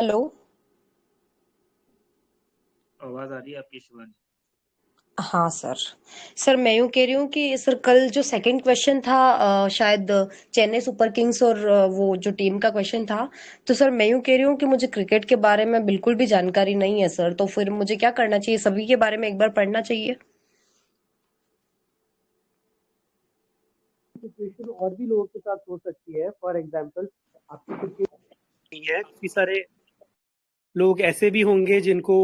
Hello. आवाज आ रही है आपकी शिवानी? हाँ सर। सर मैं यूँ कह रही हूँ कि सर कल जो सेकंड क्वेश्चन था, शायद चेन्नई सुपर किंग्स और वो जो टीम का क्वेश्चन था। तो सर मैं यूँ कह रही हूँ कि मुझे क्रिकेट के बारे में बिल्कुल भी जानकारी नहीं है सर, तो फिर मुझे क्या करना चाहिए? सभी के बारे में एक बार पढ़ना चाहिए। सिचुएशन और भी लोगों के साथ हो सकती है। फॉर एग्जाम्पल, आपकी क्रिकेट नहीं है, काफी सारे लोग ऐसे भी होंगे जिनको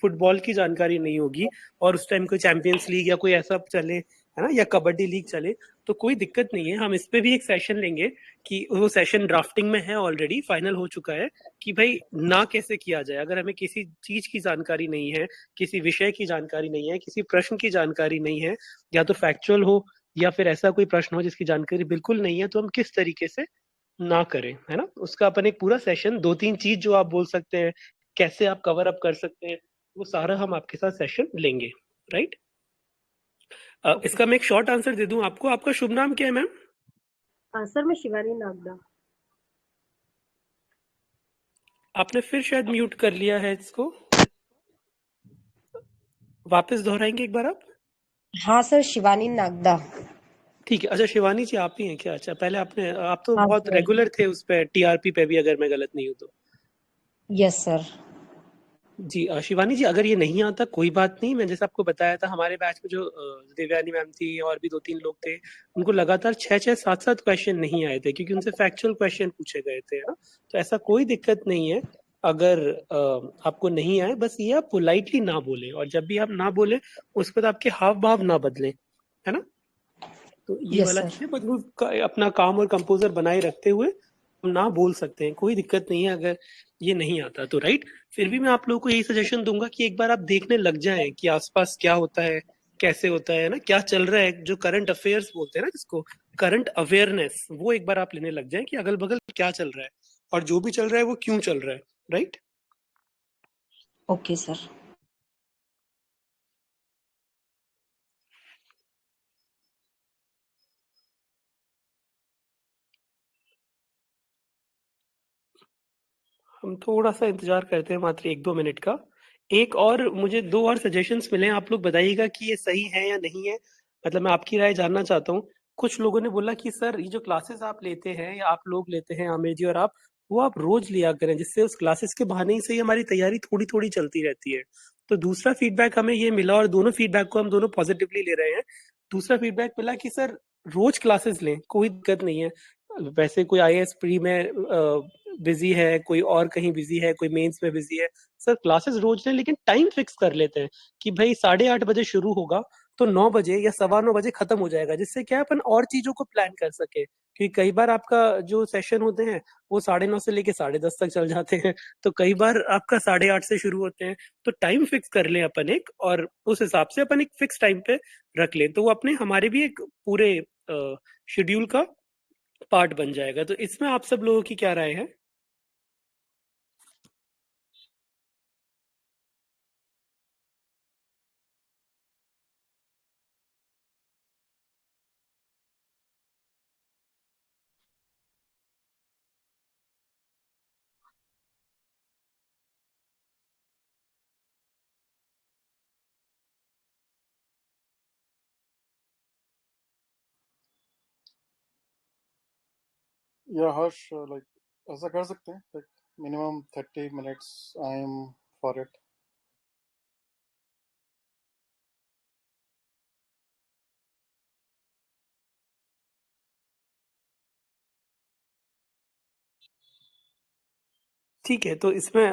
फुटबॉल की जानकारी नहीं होगी और उस टाइम कोई चैंपियंस लीग या कोई ऐसा चले, है ना, या कबड्डी लीग चले, तो कोई दिक्कत नहीं है। हम इस पे भी एक सेशन लेंगे कि वो सेशन ड्राफ्टिंग में है, ऑलरेडी फाइनल हो चुका है कि भाई ना कैसे किया जाए अगर हमें किसी चीज की जानकारी नहीं है, किसी विषय की जानकारी नहीं है, किसी प्रश्न की जानकारी नहीं है, या तो फैक्चुअल हो या फिर ऐसा कोई प्रश्न हो जिसकी जानकारी बिल्कुल नहीं है, तो हम किस तरीके से ना करें, है ना। उसका अपन एक पूरा सेशन, दो तीन चीज जो आप बोल सकते हैं, कैसे आप कवर अप कर सकते हैं, वो सारा हम आपके साथ सेशन लेंगे। राइट। इसका मैं एक शॉर्ट आंसर दे दूं आपको। आपका शुभ नाम क्या है मैम? सर मैं शिवानी नागदा। आपने फिर शायद म्यूट कर लिया है इसको, वापस दोहराएंगे एक बार आप? हाँ सर, शिवानी नागदा। ठीक है। अच्छा, शिवानी जी आप ही हैं क्या? अच्छा, पहले आप तो हाँ बहुत सर। रेगुलर थे उस पे, टीआरपी पे भी, अगर मैं गलत नहीं हूं तो। Yes sir. जी शिवानी जी, अगर ये नहीं आता कोई बात नहीं। मैं जैसे आपको बताया था, हमारे बैच में जो देवयानी मैम थी और भी दो तीन लोग थे, उनको लगातार छह छह सात सात क्वेश्चन नहीं आए थे क्योंकि उनसे फैक्चुअल क्वेश्चन पूछे गए थे, है ना। तो ऐसा कोई दिक्कत नहीं है अगर आपको नहीं आए। बस ये आप पोलाइटली ना बोले, और जब भी आप ना बोले उसके बाद आपके हाव भाव ना बदलें, है ना। तो ये यस वाला सर। चीज है, बस वो अपना काम और कंपोजर बनाए रखते हुए हम ना बोल सकते हैं, कोई दिक्कत नहीं है अगर ये नहीं आता तो। राइट। फिर भी मैं आप लोगों को यही सजेशन दूंगा कि एक बार आप देखने लग जाएं कि आसपास क्या होता है, कैसे होता है ना, क्या चल रहा है, जो करंट अफेयर्स बोलते हैं ना जिसको, करंट अवेयरनेस, वो एक बार आप लेने लग जाएं कि अगल बगल क्या चल रहा है और जो भी चल रहा है वो क्यों चल रहा है। राइट। Okay sir. हम थोड़ा सा इंतजार करते हैं, मात्र एक दो मिनट का। एक और मुझे दो और सजेशंस मिले हैं, आप लोग बताइएगा कि ये सही है या नहीं है। मतलब मैं आपकी राय जानना चाहता हूँ। कुछ लोगों ने बोला कि सर ये जो क्लासेस आप लेते हैं या आप लोग लेते हैं, आमिर जी और आप, वो आप रोज लिया करें, जिससे उस क्लासेस के बहाने ही से ही हमारी तैयारी थोड़ी थोड़ी चलती रहती है। तो दूसरा फीडबैक हमें ये मिला, और दोनों फीडबैक को हम दोनों पॉजिटिवली ले रहे हैं। दूसरा फीडबैक मिला कि सर रोज क्लासेस लें, कोई दिक्कत नहीं है। वैसे कोई आईएएस प्री में बिजी है, कोई और कहीं बिजी है, कोई मेंस में बिजी है, सर क्लासेस रोज लें, लेकिन टाइम फिक्स कर लेते हैं कि भाई 8:30 बजे शुरू होगा तो 9 बजे या 9:15 बजे खत्म हो जाएगा, जिससे क्या है अपन और चीजों को प्लान कर सके। क्योंकि कई बार आपका जो सेशन होते हैं वो 9:30 से लेके 10:30 तक चल जाते हैं, तो कई बार आपका 8:30 से शुरू होते हैं। तो टाइम फिक्स कर लें अपन एक, और उस हिसाब से अपन एक फिक्स टाइम पे रख लें, तो वो अपने हमारे भी एक पूरे शेड्यूल का पार्ट बन जाएगा। तो इसमें आप सब लोगों की क्या राय है? या हर्ष, लाइक ऐसा कर सकते हैं, like minimum 30 minutes. I am for it. ठीक है, तो इसमें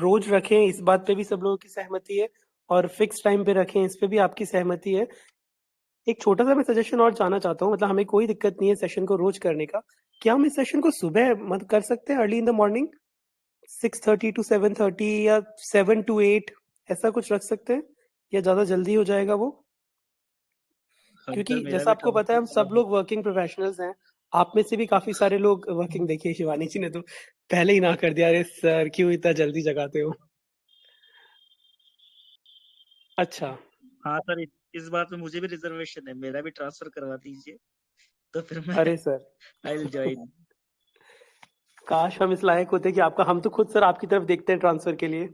रोज रखें, इस बात पे भी सब लोगों की सहमति है, और फिक्स टाइम पे रखें, इस पे भी आपकी सहमति है। एक छोटा सा मैं सजेशन और जानना चाहता हूँ, मतलब हमें कोई दिक्कत नहीं है सेशन को रोज करने का। क्या हम इस सेशन को सुबह मत कर सकते हैं, early in the morning, 6:30 to 7:30, या 7 to 8, ऐसा कुछ रख सकते हैं, या ज्यादा जल्दी हो जाएगा वो? क्योंकि सर मेरा जैसा भी आपको पता है, ट्रांसफर हम सब करवाना। लोग वर्किंग प्रोफेशनल्स हैं। आप में से भी काफी सारे लोग वर्किंग, देखिए शिवानी जी ने तो पहले ही ना कर दिया, अरे सर क्यों इतना जल्दी जगाते हो। अच्छा। हाँ सर, इस बात में मुझे भी रिजर्वेशन है, मेरा भी ट्रांसफर करवा दीजिए, तो फिर मैं अरे सर आई विल ज्वाइन। काश हम इस लायक होते कि आपका, हम तो खुद सर आपकी तरफ देखते हैं ट्रांसफर के लिए।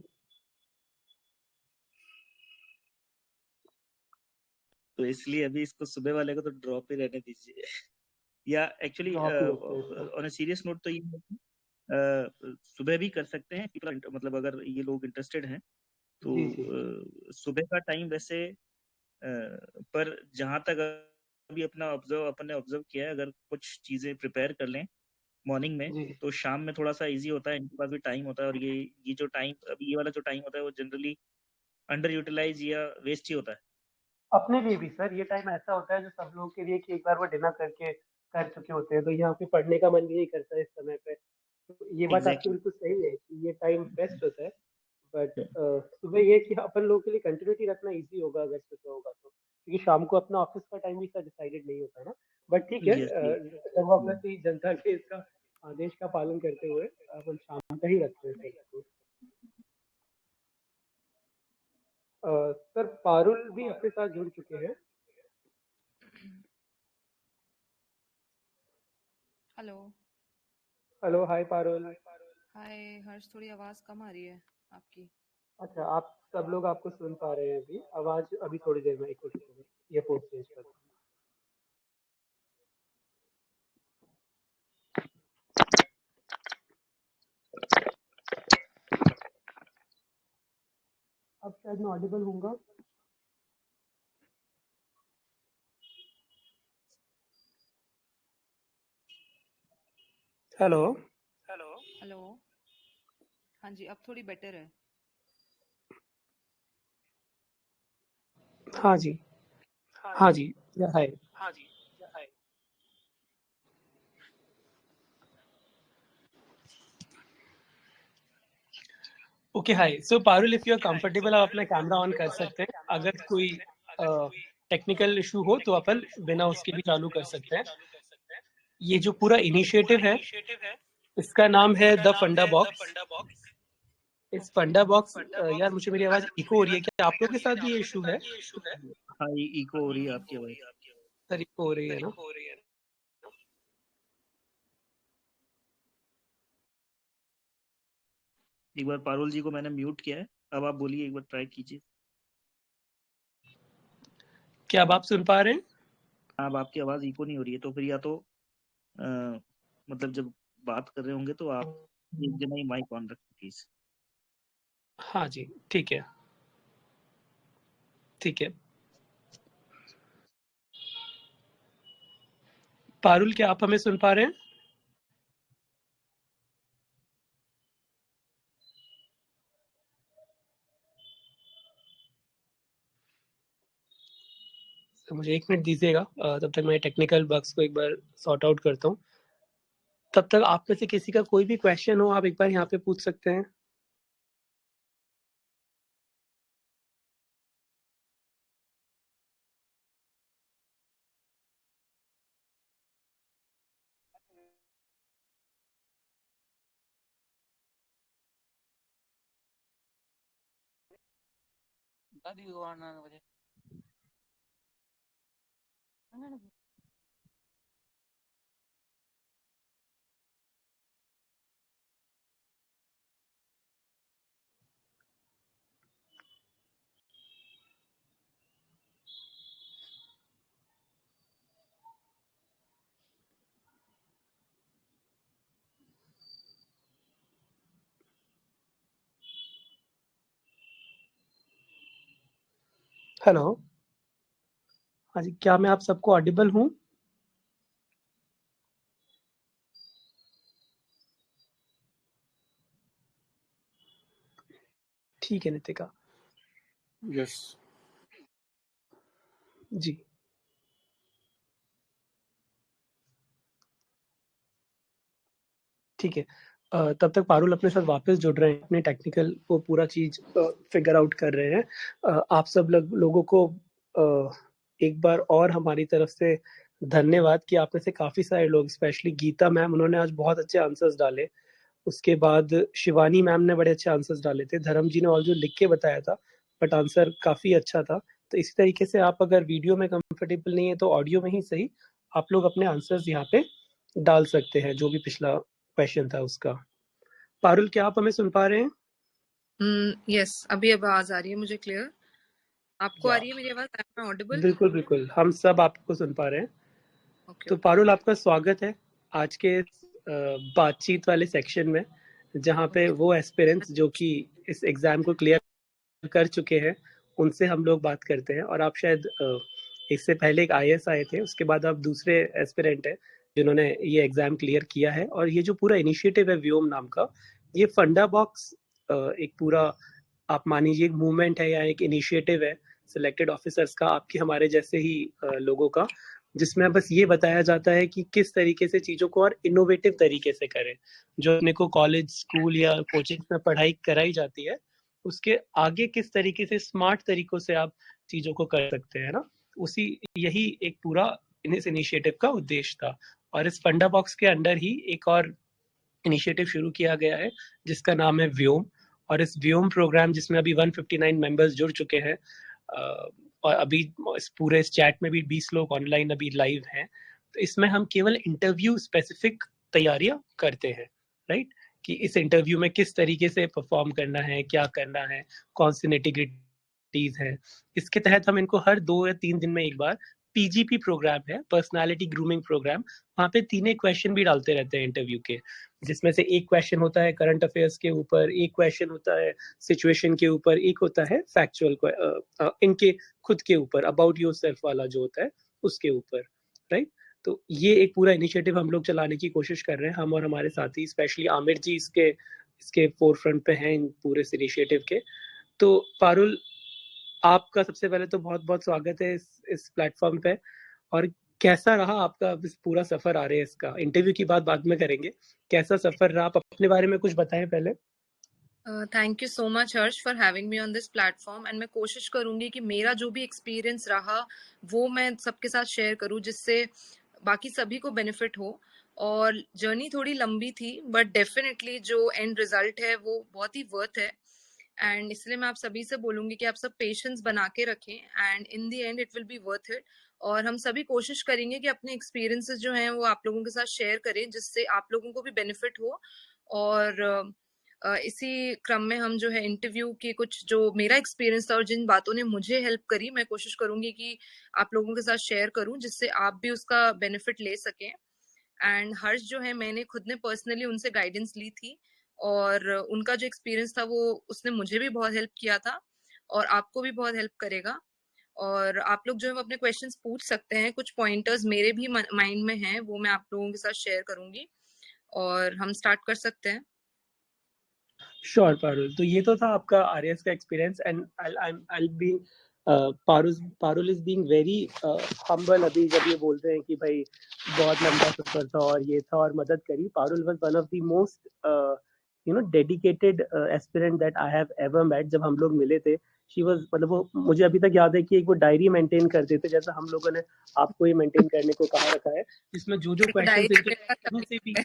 तो इसलिए अभी इसको सुबह वाले को तो ड्रॉप ही रहने दीजिए। या एक्चुअली ड्रॉप ही रखते हैं इसको। ऑन अ सीरियस नोट तो ये है कि, सुबह भी कर सकते हैं people मतलब अगर ये लोग इंटरेस्टेड हैं तो जी जी सुबह का टाइम वैसे पर जहां तक अभी अपने ऑब्जर्व किया है, अगर कुछ चीजें प्रिपेयर कर लें मॉर्निंग में जी। तो शाम में थोड़ा सा इजी होता है, इनके पास भी टाइम होता है। और ये जो टाइम अभी ये वाला जो टाइम होता है वो जनरली अंडर यूटिलाइज या वेस्ट ही होता है। अपने लिए भी सर ये टाइम ऐसा होता है जो सब लोगों के लिए कि एक बार वो डिनर करके कर चुके होते हैं, तो यहाँ पे पढ़ने का मन भी नहीं करता इस समय पे। तो ये बात आपकी एग्जैक्टली बिल्कुल सही है कि ये टाइम बेस्ट होता है। बट सुबह ये कि अपन लोगों के लिए कंटिन्यूटी रखना इजी होगा अगर सुबह होगा तो, क्योंकि शाम को अपना ऑफिस का टाइम भी सर डिसाइडेड नहीं होता ना। बट ठीक है, यस यस डेमोक्रेसी जनता के इसका आदेश का पालन करते हुए अपन शाम का ही रखते हैं सर। सर पारुल भी अपने साथ जुड़ चुके हैं। हेलो। हेलो, हाय पारुल। हाय हर्ष, थोड़ी आवाज़ कम आ रही है आपकी। अच्छा, आप सब लोग आपको सुन पा रहे हैं अभी? आवाज अभी थोड़ी देर में, एक मिनट रुको, ये फोन चेंज कर। अब शायद मैं ऑडिबल हूँगा। हेलो। हेलो। हाँ जी, अब थोड़ी बेटर है। हाँ जी। हाँ जी। या hi. Okay hi. So Parul, if you are comfortable आप अपना कैमरा ऑन कर सकते हैं। अगर कोई टेक्निकल इशू हो तो अपन बिना उसके भी चालू कर सकते हैं। ये जो पूरा इनिशिएटिव है इसका नाम है द फंडा बॉक्स। इस फंडा बॉक्स, यार मुझे मेरी आवाज इको हो रही है, क्या आप लोगों के साथ भी ये इशू है? हाँ, ये इको हो रही है आपकी आवाज। सर इको हो रही है ना? एक बार पारुल जी को मैंने म्यूट किया है, अब आप बोलिए, एक बार ट्राई कीजिए। क्या अब आप सुन पा रहे हैं? अब आपकी आवाज इको नहीं हो रही है, तो फिर या तो मतलब जब बात कर रहे होंगे तो आप एक जना ही माइक ऑन रखें प्लीज। हाँ जी, ठीक है ठीक है। पारुल, क्या आप हमें सुन पा रहे हैं? तो मुझे एक मिनट दीजिएगा, तब तक मैं टेक्निकल बग्स को एक बार सॉर्ट आउट करता हूँ। तब तक आप में से किसी का कोई भी क्वेश्चन हो आप एक बार यहाँ पे पूछ सकते हैं। हेलो। हाँ जी, क्या मैं आप सबको ऑडिबल हूँ? ठीक है नितिका यस। जी। ठीक है। तब तक पारुल अपने साथ वापस जुड़ रहे हैं, अपने टेक्निकल वो पूरा चीज फिगर आउट कर रहे हैं। आप सब लोगों को एक बार और हमारी तरफ से धन्यवाद कि आप में से काफी सारे लोग, स्पेशली गीता मैम, उन्होंने आज बहुत अच्छे आंसर्स डाले। उसके बाद शिवानी मैम ने बड़े अच्छे आंसर्स डाले थे। धर्म जी ने ऑल्सो लिख के बताया था, बट आंसर काफी अच्छा था। तो इसी तरीके से आप अगर वीडियो में कंफर्टेबल नहीं है तो ऑडियो में ही सही आप लोग अपने आंसर्स यहाँ पे डाल सकते हैं, जो भी पिछला क्वेश्चन था उसका। पारुल, क्या आप हमें सुन पा रहे हैं? यस, अभी आवाज आ रही है मुझे क्लियर। आपको आ या रही है मेरी आवाज? I am audible? बिल्कुल बिल्कुल, हम सब आपको सुन पा रहे हैं। ओके तो ओके। पारुल, आपका स्वागत है आज के बातचीत वाले सेक्शन में, जहाँ पे वो एस्पिरेंट्स जो कि इस एग्जाम को क्लियर कर चुके हैं उनसे हम लोग बात करते हैं। और आप शायद इससे पहले एक IAS आए थे, उसके बाद आप दूसरे एस्पिरेंट हैं जिन्होंने ये एग्जाम क्लियर किया है। और ये जो पूरा इनिशिएटिव है व्योम नाम का, ये फंडा बॉक्स एक पूरा आप मानिए एक मूवमेंट है या एक इनिशिएटिव है सिलेक्टेड ऑफिसर्स का, आपके हमारे जैसे ही लोगों का, जिसमें बस ये बताया जाता है कि किस तरीके से चीजों को और इनोवेटिव तरीके से करें। जो अपने को कॉलेज, स्कूल या कोचिंग में पढ़ाई कराई जाती है, उसके आगे किस तरीके से स्मार्ट तरीकों से आप चीजों को कर सकते हैं ना, उसी यही एक पूरा इस इनिशिएटिव का उद्देश्य था। और इस फंडा बॉक्स के अंडर ही एक और इनिशिएटिव शुरू किया गया है जिसका नाम है व्योम। और इस व्योम प्रोग्राम, जिसमें अभी 159 मेंबर्स जुड़ चुके हैं, और अभी इस पूरे इस चैट में भी 20 लोग ऑनलाइन अभी लाइव हैं, तो इसमें हम केवल इंटरव्यू स्पेसिफिक तैयारियां करते हैं, राइट? कि इस इंटरव्यू में किस तरीके से परफॉर्म करना है, क्या करना है, कौन सी नेटिग्रिटीज है। इसके तहत हम इनको हर 2 या 3 दिन में एक बार PGP प्रोग्राम है, पर्सनालिटी ग्रूमिंग प्रोग्राम, वहाँ पे 3 क्वेश्चन भी डालते रहते हैं इंटरव्यू के, जिसमें से एक क्वेश्चन होता है करंट अफेयर्स के ऊपर, एक क्वेश्चन होता है सिचुएशन के ऊपर, एक होता है फैक्चुअल इनके खुद के ऊपर, अबाउट योरसेल्फ वाला जो होता है उसके ऊपर, राइट? तो ये एक पूरा इनिशिएटिव हम लोग चलाने की कोशिश कर रहे हैं, हम और हमारे साथी, स्पेशली आमिर जी इसके फोरफ्रंट पे हैं इन पूरे इनिशिएटिव के। तो पारुल, आपका सबसे पहले तो बहुत बहुत स्वागत है इस प्लेटफॉर्म पे। और कैसा रहा आपका इस पूरा सफर RAS का? इंटरव्यू की बात बाद में करेंगे, कैसा सफर रहा, आप अपने बारे में कुछ बताएं पहले। Thank you so much Harsh for having me on this platform. And मैं कोशिश करूंगी कि मेरा जो भी एक्सपीरियंस रहा वो मैं सबके साथ शेयर करूं, जिससे बाकी सभी को बेनिफिट हो। और जर्नी थोड़ी लंबी थी, बट डेफिनेटली जो एंड रिजल्ट है वो बहुत ही वर्थ है। एंड इसलिए मैं आप सभी से बोलूंगी कि आप सब पेशेंस बना के रखें, and in the end it will be worth it. और हम सभी कोशिश करेंगे कि अपने एक्सपीरियंसेस जो हैं वो आप लोगों के साथ शेयर करें, जिससे आप लोगों को भी बेनिफिट हो। और इसी क्रम में हम जो है इंटरव्यू की कुछ जो मेरा एक्सपीरियंस था और जिन बातों ने मुझे हेल्प करी, मैं कोशिश करूंगी कि आप लोगों के साथ शेयर करूं, जिससे आप भी उसका बेनिफिट ले सकें। एंड हर्ष जो है, मैंने खुद ने पर्सनली उनसे गाइडेंस ली थी, और उनका जो एक्सपीरियंस था वो उसने मुझे भी बहुत हेल्प किया था और आपको भी बहुत हेल्प करेगा। और आप लोग जो है अपने क्वेश्चंस पूछ सकते हैं। कुछ पॉइंटर्स मेरे भी माइंड में हैं, वो मैं आप लोगों के साथ शेयर करूंगी, और हम स्टार्ट कर सकते हैं। श्योर पारुल, तो ये तो था आपका RAS का experience. And I'll be Parul is being very humble अभी जब ये बोलते हैं कि भाई बहुत लंबा सफर था और ये था और मदद करी। Parul was one of the most dedicated aspirant that I have ever met. जब हम लोग मिले थे, शी वाज, मतलब वो मुझे अभी तक याद है कि एक वो डायरी मेंटेन करते थे, जैसा हम लोगों ने आपको ये मेंटेन करने को कहा रखा है, जिसमें जो जो क्वेश्चन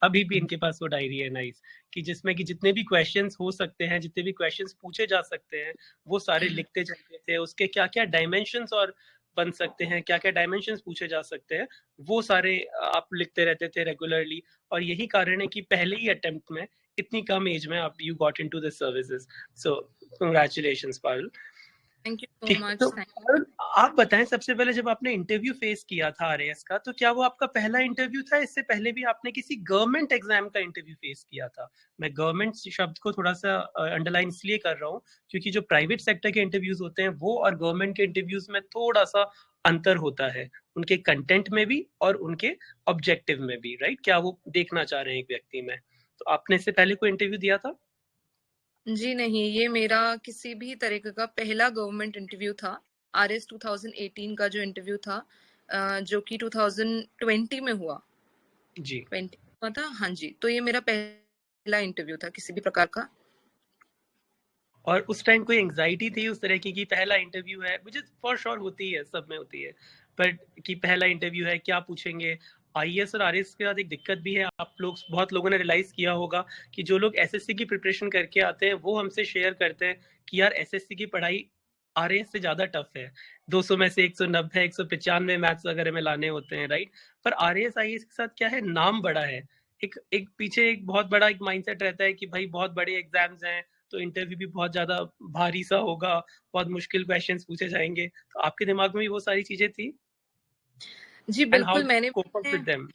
अभी भी इनके पास वो डायरी है, नाइस, कि जिसमें कि जितने भी क्वेश्चंस हो सकते हैं, जितने भी क्वेश्चंस पूछे जा सकते हैं, वो सारे लिखते चलते थे। उसके क्या क्या डायमेंशंस और बन सकते हैं, क्या क्या डायमेंशंस पूछे जा सकते हैं, वो सारे आप लिखते रहते थे रेगुलरली। और यही कारण है कि पहले ही अटेम्प्ट में, इतनी कम एज में, आप you got into this services. So congratulations Parul. Thank you so ठीक है, मच। तो पारुल, आप बताएं सबसे पहले, जब आपने इंटरव्यू फेस किया था RAS का, तो क्या वो आपका पहला इंटरव्यू था? इससे पहले भी आपने किसी गवर्नमेंट एग्जाम का इंटरव्यू फेस किया था? मैं गवर्नमेंट शब्द को थोड़ा सा अंडरलाइन इसलिए कर रहा हूँ क्योंकि जो प्राइवेट सेक्टर के इंटरव्यूज होते हैं वो और गवर्नमेंट के इंटरव्यूज में थोड़ा सा अंतर होता है, उनके कंटेंट में भी और उनके ऑब्जेक्टिव में भी, राइट? क्या वो देखना चाह रहे हैं एक व्यक्ति में। तो आपने इससे पहले कोई इंटरव्यू दिया था? जी नहीं, ये मेरा किसी भी तरीके का पहला गवर्नमेंट इंटरव्यू था। RAS 2018 का जो इंटरव्यू था, जो कि 2020 में हुआ। जी 20 हुआ था, हाँ जी। तो ये मेरा पहला इंटरव्यू था किसी भी प्रकार का। और उस टाइम कोई एंजाइटी थी उस तरह की कि पहला इंटरव्यू है? मुझे फॉर श्योर होती है, सब में होती है, बट कि पहला इंटरव्यू है, क्या पूछेंगे। IAS और RAS के साथ एक दिक्कत भी है, आप लोग, बहुत लोगों ने रियलाइज किया होगा कि जो लोग SSC की प्रिपरेशन करके आते हैं वो हमसे शेयर करते हैं कि यार SSC की पढ़ाई RAS से ज्यादा टफ है। 200 में से 190, 195 मैथ्स वगैरह में लाने होते हैं, राइट? पर RAS IAS के साथ क्या है, नाम बड़ा है, एक पीछे एक बहुत बड़ा एक माइंडसेट रहता है कि भाई बहुत बड़े एग्जाम्स हैं तो इंटरव्यू भी बहुत ज्यादा भारी सा होगा, बहुत मुश्किल क्वेश्चंस पूछे जाएंगे, तो आपके दिमाग में भी वो सारी चीजें थी? जी एंड हाउ बिल्कुल, मैंने कोप अप विद देम?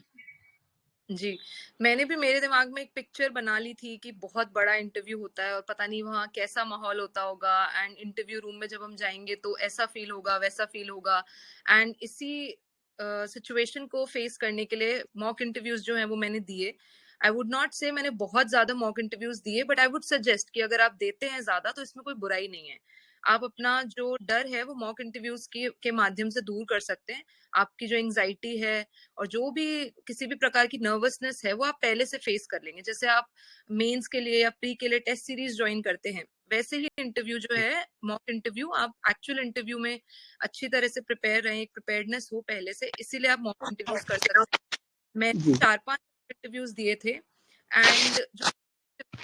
जी, मैंने भी मेरे दिमाग में एक पिक्चर बना ली थी कि बहुत बड़ा इंटरव्यू होता है और पता नहीं वहाँ कैसा माहौल होता होगा, एंड इंटरव्यू रूम में जब हम जाएँगे तो ऐसा फ़ील होगा, वैसा फ़ील होगा। एंड इसी सिचुएशन को फ़ेस करने के लिए मॉक इंटरव्यूज़ जो हैं वो मैंने दिए। आई वुड नॉट से मैंने बहुत ज़्यादा मॉक इंटरव्यूज़ दिए, बट आई वुड सजेस्ट कि अगर आप देते हैं ज़्यादा तो इसमें कोई बुराई नहीं है। आप अपना जो डर है वो मॉक इंटरव्यूज़ के माध्यम से दूर कर सकते हैं। आपकी जो एंग्ज़ायटी है और जो भी किसी भी प्रकार की नर्वसनेस है वो आप पहले से फेस कर लेंगे। जैसे आप मेंस के लिए या प्री के लिए टेस्ट सीरीज ज्वाइन करते हैं, वैसे ही इंटरव्यू जो है मॉक इंटरव्यू, आप एक्चुअल इंटरव्यू में अच्छी तरह से प्रिपेयर रहें, एक प्रिपेयर्डनेस हो पहले से, इसीलिए आप मॉक इंटरव्यूज कर सकते हैं। मैंने जी 4-5 इंटरव्यूज दिए थे, एंड जो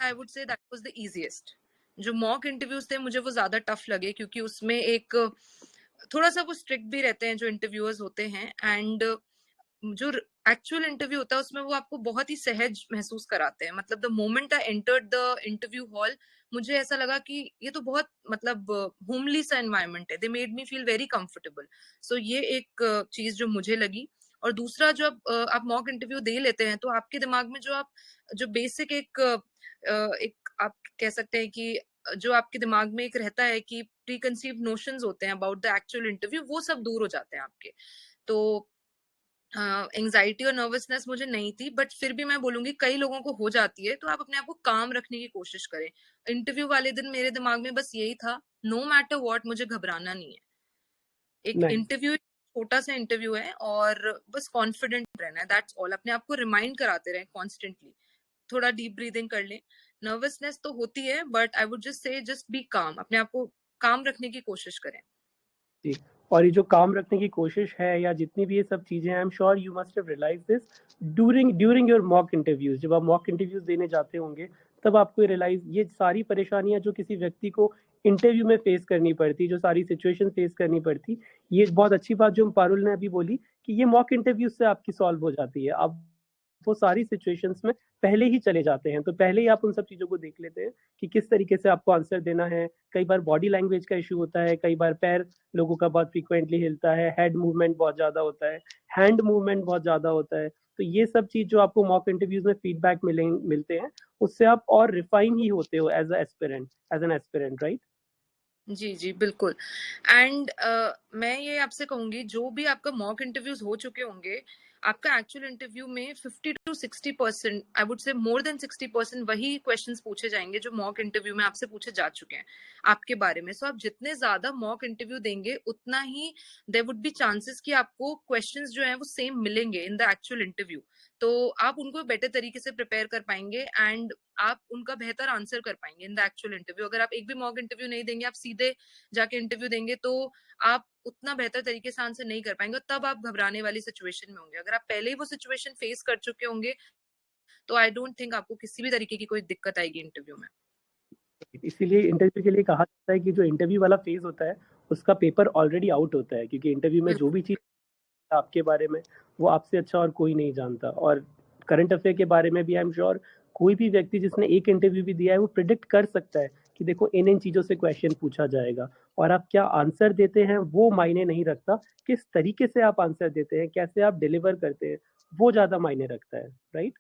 आई would say that was the easiest. जो मॉक इंटरव्यूज थे मुझे वो ज्यादा टफ लगे, क्योंकि उसमें एक थोड़ा सा वो स्ट्रिक्ट भी रहते हैं जो इंटरव्यूअर्स होते हैं, एंड जो एक्चुअल इंटरव्यू होता है उसमें वो आपको बहुत ही सहज महसूस कराते हैं। मतलब the moment I entered the interview hall, मुझे ऐसा लगा कि ये तो बहुत मतलब होमली सा एनवायरनमेंट है। They made me feel very comfortable. So ये एक चीज जो मुझे लगी। और दूसरा, जो आप मॉक इंटरव्यू दे लेते हैं तो आपके दिमाग में जो बेसिक एक आप कह सकते हैं कि जो आपके दिमाग में एक रहता है कि प्री कंसीव नोशंस होते हैं अबाउट द एक्चुअल इंटरव्यू, वो सब दूर हो जाते हैं आपके। तो एंग्जाइटी और नर्वसनेस मुझे नहीं थी, बट फिर भी मैं बोलूंगी कई लोगों को हो जाती है, तो आप अपने आप को काम रखने की कोशिश करें। इंटरव्यू वाले दिन मेरे दिमाग में बस यही था, नो मैटर व्हाट, मुझे घबराना नहीं है। एक नाइस। इंटरव्यू छोटा सा इंटरव्यू है और बस कॉन्फिडेंट रहना है, दैट्स ऑल। अपने आप को रिमाइंड कराते रहें कॉन्स्टेंटली। थोड़ा डीप ब्रीदिंग कर लें। नर्वसनेस तो होती है, बट आई वुड जस्ट से जस्ट बी काम, अपने आप को काम रखने की कोशिश करें। जी, और ये जो काम रखने की कोशिश है या जितनी भी ये सब चीजें हैं, I am sure you must have realised this during your mock interviews. जब आप मॉक इंटरव्यूज देने जाते होंगे तब आपको रियलाइज ये सारी परेशानियां जो किसी व्यक्ति को इंटरव्यू में फेस करनी पड़ती, जो सारी सिचुएशन फेस करनी पड़ती, ये बहुत अच्छी बात जो पारुल ने अभी बोली कि ये मॉक इंटरव्यू से आपकी सॉल्व हो जाती है। आप वो सारी सिचुएशंस में पहले ही चले जाते हैं, तो पहले ही आप उन सब चीजों को देख लेते हैं कि किस तरीके से आपको आंसर देना है। कई बार बॉडी लैंग्वेज का इशू होता है, कई बार पैर लोगों का बहुत फ्रीक्वेंटली हिलता है, हेड मूवमेंट बहुत ज्यादा होता है, हैंड मूवमेंट बहुत ज्यादा होता है। तो ये सब चीज जो आपको मॉक इंटरव्यूज में फीडबैक मिलते हैं, उससे आप और रिफाइन ही होते हो एज एन एस्पिरेंट, राइट? जी, जी, बिल्कुल। एंड मैं ये आपसे कहूँगी, जो भी आपका मॉक इंटरव्यूज़ हो चुके होंगे, आपका एक्चुअल इंटरव्यू में 50 टू 60%, आई वुड से मोर देन 60% वही क्वेश्चंस पूछे जाएँगे जो मॉक इंटरव्यू में आपसे पूछे जा चुके हैं, आपके बारे में। सो आप जितने ज़्यादा मॉक इंटरव्यू देंगे, उतना ही देयर वुड बी चांसेस कि आपको क्वेश्चंस जो हैं वो सेम मिलेंगे इन द एक्चुअल इंटरव्यू। तो आप उनको बेटर तरीके से प्रिपेयर कर पाएँगे, एंड आप उनका बेहतर आंसर कर पाएँगे इन द एक्चुअल इंटरव्यू। अगर आप एक भी मॉक इंटरव्यू नहीं देंगे, आप सीधे जाके इंटरव्यू देंगे, तो आप उतना बेहतर तरीके से आंसर नहीं कर पाएंगे, और तब आप घबराने वाली सिचुएशन में होंगे। अगर आप पहले ही वो सिचुएशन फेस कर चुके होंगे, तो आई डोंट थिंक आपको किसी भी तरीके की कोई दिक्कत आएगी इंटरव्यू में। इसीलिए इंटरव्यू के लिए कहा जाता है कि जो इंटरव्यू वाला फेज होता है उसका पेपर ऑलरेडी आउट होता है, क्योंकि इंटरव्यू में जो बिल्कुल। भी चीज आपके बारे में वो आपसे अच्छा और कोई नहीं जानता। और करंट अफेयर के बारे में भी आई एम श्योर कोई भी व्यक्ति जिसने एक इंटरव्यू भी दिया है वो प्रिडिक्ट कर सकता है कि देखो इन इन चीजों से क्वेश्चन पूछा जाएगा, और आप क्या आंसर देते हैं वो मायने नहीं रखता, किस तरीके से आप आंसर देते हैं, कैसे आप डिलीवर करते हैं, वो ज्यादा मायने रखता है, राइट?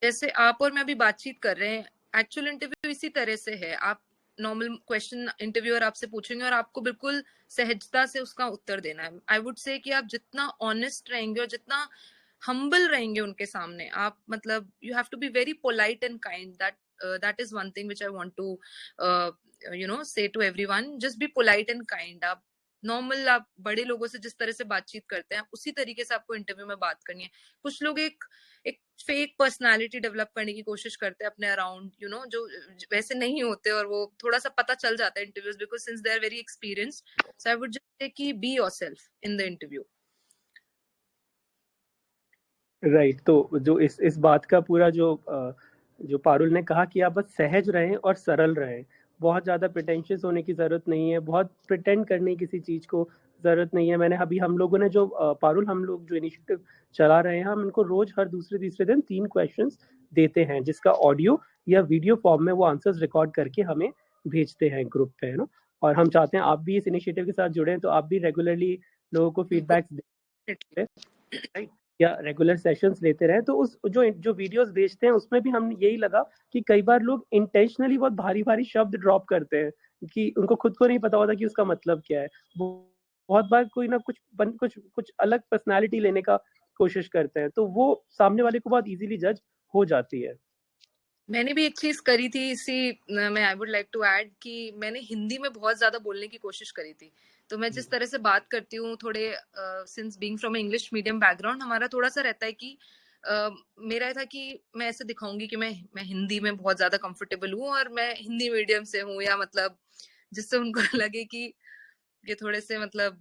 जैसे आप और मैं अभी बातचीत कर रहे हैं, एक्चुअल इंटरव्यू इसी तरह से है। आप नॉर्मल क्वेश्चन इंटरव्यूअर आपसे पूछेंगे और आपको बिल्कुल सहजता से उसका उत्तर देना है। आई वुड से कि आप जितना ऑनेस्ट रहेंगे और जितना हम्बल रहेंगे उनके सामने, आप मतलब you have to be very polite and kind. That is one thing which I want to say to everyone, just be polite and kind. आप नॉर्मल, आप बड़े लोगों से जिस तरह से बातचीत करते हैं, उसी तरीके से आपको इंटरव्यू में बात करनी है। कुछ लोग एक फेक पर्सनालिटी डेवलप करने की कोशिश करते हैं अपने अराउंड, जो वैसे नहीं होते, और वो थोड़ा सा पता चल जाता है interviews, because since they are very experienced. So I would just say कि be yourself in the interview. Right. तो जो इस बात का पूरा जो पारुल ने कहा कि आप बस सहज रहें और सरल रहें, बहुत ज़्यादा प्रिटेंशियस होने की ज़रूरत नहीं है, बहुत प्रिटेंड करने किसी चीज़ को जरूरत नहीं है। मैंने अभी हम लोगों ने जो पारुल हम लोग जो इनिशिएटिव चला रहे हैं, हम इनको रोज हर दूसरे तीसरे दिन 3 क्वेश्चंस देते हैं, जिसका ऑडियो या वीडियो फॉर्म में वो आंसर्स रिकॉर्ड करके हमें भेजते हैं ग्रुप पे, है ना। और हम चाहते हैं आप भी इस इनिशिएटिव के साथ जुड़े, तो आप भी रेगुलरली लोगों को फीडबैक्स दें, राइट, या रेगुलर सेशंस लेते रहे। तो उस जो वीडियोस भेजते हैं उसमें भी हम यही लगा कि कई बार लोग इंटेंशनली बहुत भारी भारी शब्द ड्रॉप करते हैं कि उनको खुद को नहीं पता होता कि उसका मतलब क्या है। बहुत बार कोई ना कुछ अलग पर्सनालिटी लेने का कोशिश करते हैं, तो वो सामने वाले को बहुत इजीली जज हो जाती है। मैंने भी एक चीज करी थी इसी में, I would like to add कि मैंने हिंदी में बहुत ज्यादा बोलने की कोशिश करी थी। तो मैं जिस तरह से बात करती हूँ, थोड़े since being from English medium background, हमारा थोड़ा सा रहता है कि मेरा था कि मैं ऐसे दिखाऊंगी कि मैं हिंदी में बहुत ज्यादा कंफर्टेबल हूँ और मैं हिंदी मीडियम से हूँ, या मतलब जिससे उनको लगे कि ये थोड़े से मतलब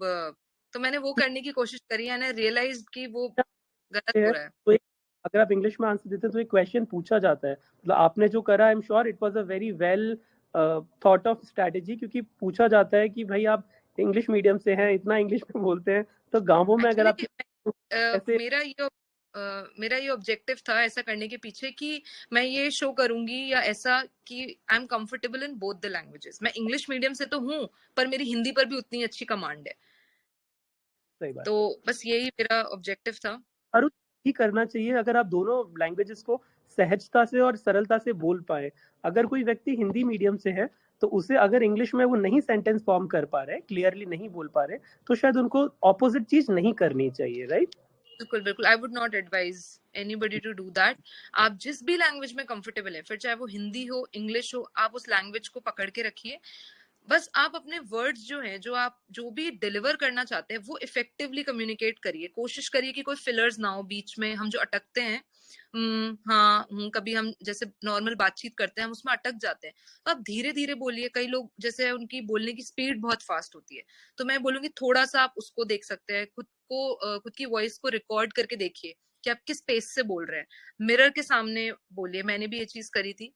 तो मैंने वो करने की कोशिश करी, मैंने रियलाइज कि वो गलत हो रहा है। तो अगर आप इंग्लिश में आंसर देते हैं तो एक क्वेश्चन पूछा जाता है, मतलब आपने जो करा, आई am sure it was a very well thought of strategy, क्योंकि पूछा जाता है कि भाई आप इंग्लिश मीडियम से हैं, इतना इंग्लिश में बोलते हैं, तो गांवों में अगर आप एक्चुअली मेरा ये ऑब्जेक्टिव था ऐसा करने के पीछे कि मैं ये शो करूंगी या ऐसा कि I am comfortable in both the languages. मैं इंग्लिश मीडियम से तो हूँ, पर मेरी हिंदी पर भी उतनी अच्छी कमांड है। सही बात। तो बस यही मेरा ऑब्जेक्टिव था। और ही करना चाहिए अगर आप दोनों लैंग्वेजेस को सहजता से और सरलता से बोल पाए। अगर कोई व्यक्ति हिंदी मीडियम से है तो उसे अगर इंग्लिश में वो नहीं सेंटेंस फॉर्म कर पा रहे, क्लियरली नहीं बोल पा रहे, तो शायद उनको ऑपोजिट चीज नहीं करनी चाहिए, राइट। बिल्कुल बिल्कुल, I would not advise anybody to do that. आप जिस भी लैंग्वेज में कंफर्टेबल है, फिर चाहे वो हिंदी हो, इंग्लिश हो, आप उस लैंग्वेज को पकड़ के रखिए। बस आप अपने वर्ड्स जो हैं, जो आप जो भी डिलीवर करना चाहते हैं, वो इफेक्टिवली कम्युनिकेट करिए। कोशिश करिए कि कोई फिलर्स ना हो बीच में। हम जो अटकते हैं, हाँ कभी हम जैसे नॉर्मल बातचीत करते हैं, हम उसमें अटक जाते हैं। तो आप धीरे धीरे बोलिए। कई लोग जैसे उनकी बोलने की स्पीड बहुत फास्ट होती है, तो मैं बोलूंगी थोड़ा सा आप उसको देख सकते हैं, खुद की वॉइस को रिकॉर्ड करके देखिए कि आप किस पेस से बोल रहे हैं। मिरर के सामने बोलिए। मैंने भी ये चीज करी थी।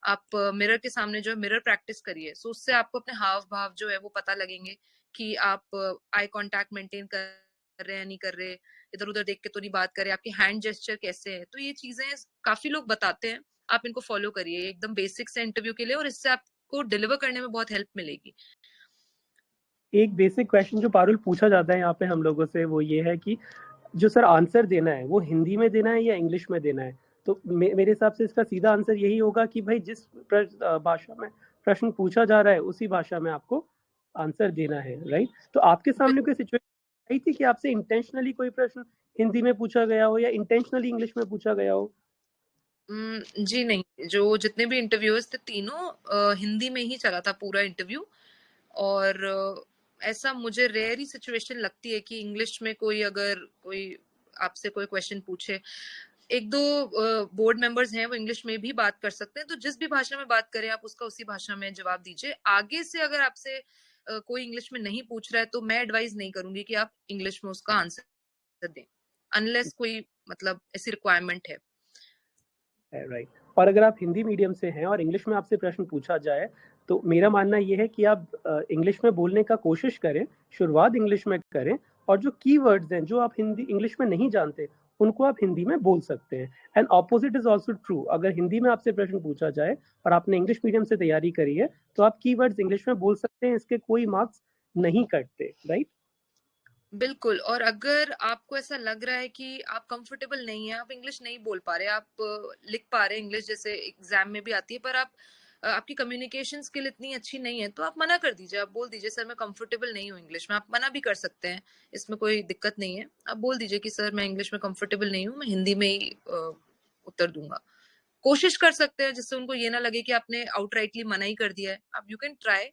आप मिरर के सामने जो है मिरर प्रैक्टिस करिए, सो उससे आपको अपने हाव भाव जो है वो पता लगेंगे कि आप आई कांटेक्ट मेंटेन कर रहे हैं नहीं कर रहे, इधर उधर देख के तो नहीं बात कर रहे, आपके हैंड जेस्चर कैसे है। तो ये चीजें काफी लोग बताते हैं, आप इनको फॉलो करिए एकदम बेसिक से इंटरव्यू के लिए, और इससे आपको डिलीवर करने में बहुत हेल्प मिलेगी। एक बेसिक क्वेश्चन जो पारुल पूछा जाता है यहाँ पे हम लोगों से, वो ये है कि जो सर आंसर देना है वो हिंदी में देना है या इंग्लिश में देना है। तो मेरे हिसाब से इसका सीधा आंसर यही होगा कि भाई जिस भाषा में प्रश्न पूछा जा रहा है उसी भाषा में आपको आंसर देना है, राइट। तो आपके सामने कोई सिचुएशन आई थी कि आपसे इंटेंशनली कोई प्रश्न हिंदी में पूछा गया हो या इंटेंशनली इंग्लिश में पूछा गया हो? जी नहीं, जो जितने भी इंटरव्यूअर्स थे तीनों हिंदी में ही चला था पूरा इंटरव्यू। और ऐसा मुझे रेयर ही सिचुएशन लगती है कि इंग्लिश में कोई आपसे कोई क्वेश्चन पूछे। एक दो बोर्ड मेंबर्स हैं, वो इंग्लिश में भी बात कर सकते हैं। तो जिस भी भाषा में बात करें आप उसका उसी भाषा में जवाब दीजिए। आगे से अगर आपसे कोई इंग्लिश में नहीं पूछ रहा है तो मैं एडवाइज नहीं करूंगी कि आप इंग्लिश में उसका आंसर दें, अनलेस कोई मतलब ऐसी रिक्वायरमेंट है। राइट। और अगर आप हिंदी मीडियम से हैं और इंग्लिश में आपसे प्रश्न पूछा जाए, तो मेरा मानना ये है कि आप इंग्लिश में बोलने का कोशिश करें, शुरुआत इंग्लिश में करें, और जो कीवर्ड्स हैं जो आप हिंदी इंग्लिश में नहीं जानते उनको आप हिंदी में बोल सकते हैं। And opposite is also true. अगर हिंदी में आपसे प्रश्न पूछा जाए और आपने इंग्लिश मीडियम से तैयारी करी है तो आप कीवर्ड्स इंग्लिश में बोल सकते हैं, इसके कोई मार्क्स नहीं कटते, राइट। बिल्कुल। और अगर आपको ऐसा लग रहा है कि आप कंफर्टेबल नहीं है, आप इंग्लिश नहीं बोल पा रहे, आप लिख पा रहे इंग्लिश जैसे एग्जाम में भी आती है, पर आपकी कम्युनिकेशन स्किल इतनी अच्छी नहीं है, तो आप मना कर दीजिए। आप बोल दीजिए सर मैं कंफर्टेबल नहीं हूँ इंग्लिश में। आप मना भी कर सकते हैं, इसमें कोई दिक्कत नहीं है। आप बोल दीजिए कि सर मैं इंग्लिश में कंफर्टेबल नहीं हूँ, मैं हिंदी में ही उत्तर दूंगा। कोशिश कर सकते हैं जिससे उनको ये ना लगे कि आपने आउटराइटली मना ही कर दिया है। आप यू कैन ट्राई,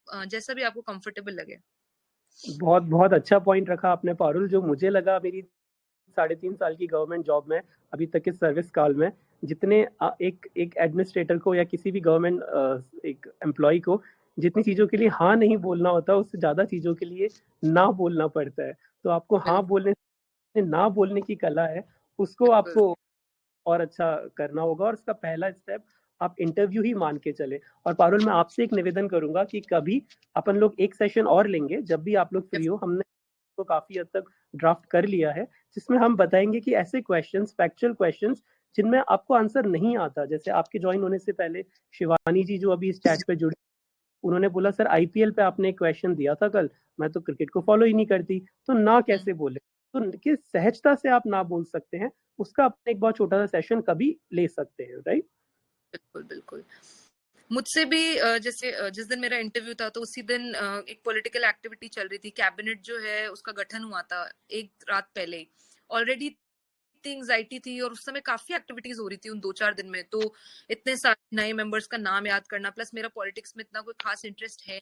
जैसा भी आपको कंफर्टेबल लगे। बहुत बहुत अच्छा पॉइंट रखा आपने पारुल। जो मुझे लगा मेरी 3.5 साल की गवर्नमेंट जॉब में अभी तक के सर्विस काल में, जितने एक एडमिनिस्ट्रेटर को या किसी भी गवर्नमेंट एक एम्प्लॉय को जितनी चीजों के लिए हाँ नहीं बोलना होता, उससे ज्यादा चीजों के लिए ना बोलना पड़ता है। तो आपको हाँ बोलने से ना बोलने की कला है, उसको आपको और अच्छा करना होगा। और इसका पहला स्टेप आप इंटरव्यू ही मान के चले। और पारुल, मैं आपसे एक निवेदन करूंगा कि कभी अपन लोग एक सेशन और लेंगे जब भी आप लोग फ्री हो। हमने तो काफी हद तक ड्राफ्ट कर लिया है, जिसमें हम बताएंगे कि ऐसे क्वेश्चंस, फैक्चुअल क्वेश्चंस जिनमें आपको आंसर नहीं आता, जैसे आपके ज्वाइन होने से पहले शिवानी जी जो अभी इस चैट पे जुड़ी, उन्होंने बोला सर आईपीएल पे आपने एक क्वेश्चन दिया था कल, मैं तो क्रिकेट को फॉलो ही नहीं करती, तो ना कैसे बोले। तो किस सहजता से आप ना बोल सकते हैं, उसका अपने एक बहुत छोटा सा सेशन कभी ले सकते हैं, राइट? बिल्कुल बिल्कुल। मुझसे भी जैसे जिस दिन मेरा इंटरव्यू था तो उसी दिन एक पॉलिटिकल एक्टिविटी चल रही थी, कैबिनेट जो है उसका गठन हुआ था एक रात पहले। ऑलरेडी इतनी एंजाइटी थी और उस समय काफी एक्टिविटीज हो रही थी उन 2-4 दिन में, तो इतने सारे नए मेंबर्स का नाम याद करना, प्लस मेरा पॉलिटिक्स में इतना कोई खास इंटरेस्ट है।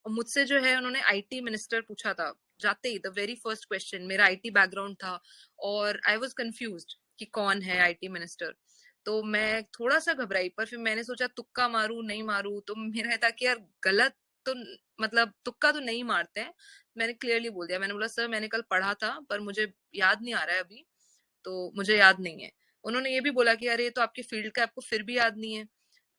और मुझसे जो है उन्होंने आईटी मिनिस्टर पूछा था जाते ही, द वेरी फर्स्ट क्वेश्चन। मेरा आईटी बैकग्राउंड था और आई वाज कंफ्यूज्ड कि कौन है आईटी मिनिस्टर। तो मैं थोड़ा सा घबराई, पर फिर मैंने सोचा तुक्का मारू नहीं मारू, तो मेरा था कि यार गलत तो मतलब तुक्का तो नहीं मारते हैं। मैंने क्लियरली बोल दिया, मैंने बोला सर मैंने कल पढ़ा था पर मुझे याद नहीं आ रहा है अभी, तो मुझे याद नहीं है। उन्होंने ये भी बोला कि अरे ये तो आपकी फील्ड का, आपको फिर भी याद नहीं है।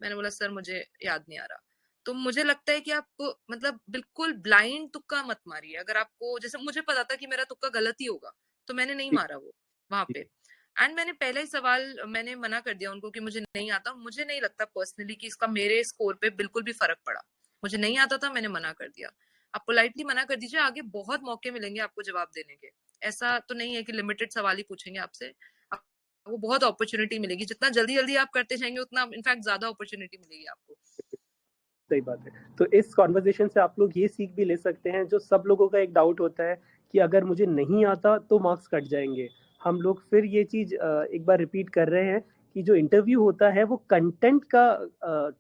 मैंने बोला सर मुझे याद नहीं आ रहा। तो मुझे लगता है कि आप मतलब बिल्कुल ब्लाइंड तुक्का मत मारिए। अगर आपको, जैसे मुझे पता था कि मेरा तुक्का गलत ही होगा तो मैंने नहीं मारा वो वहां पे। एंड मैंने पहले ही सवाल मैंने मना कर दिया उनको कि मुझे नहीं आता। मुझे नहीं लगता पर्सनली कि इसका मेरे स्कोर पे बिल्कुल भी फर्क पड़ा। मुझे नहीं आता था, मैंने मना कर दिया। आप पोलाइटली मना कर दीजिए, आगे बहुत मौके मिलेंगे आपको जवाब देने के। ऐसा तो नहीं है कि लिमिटेड सवाल ही पूछेंगे आपसे, आपको बहुत अपॉर्चुनिटी मिलेगी। जितना जल्दी जल्दी आप करते जाएंगे उतना इनफैक्ट ज्यादा अपॉर्चुनिटी मिलेगी आपको। सही बात है। तो इस कॉन्वर्जेशन से आप लोग ये सीख भी ले सकते हैं, जो सब लोगों का एक डाउट होता है कि अगर मुझे नहीं आता तो मार्क्स कट जाएंगे। हम लोग फिर ये चीज एक बार रिपीट कर रहे हैं कि जो इंटरव्यू होता है वो कंटेंट का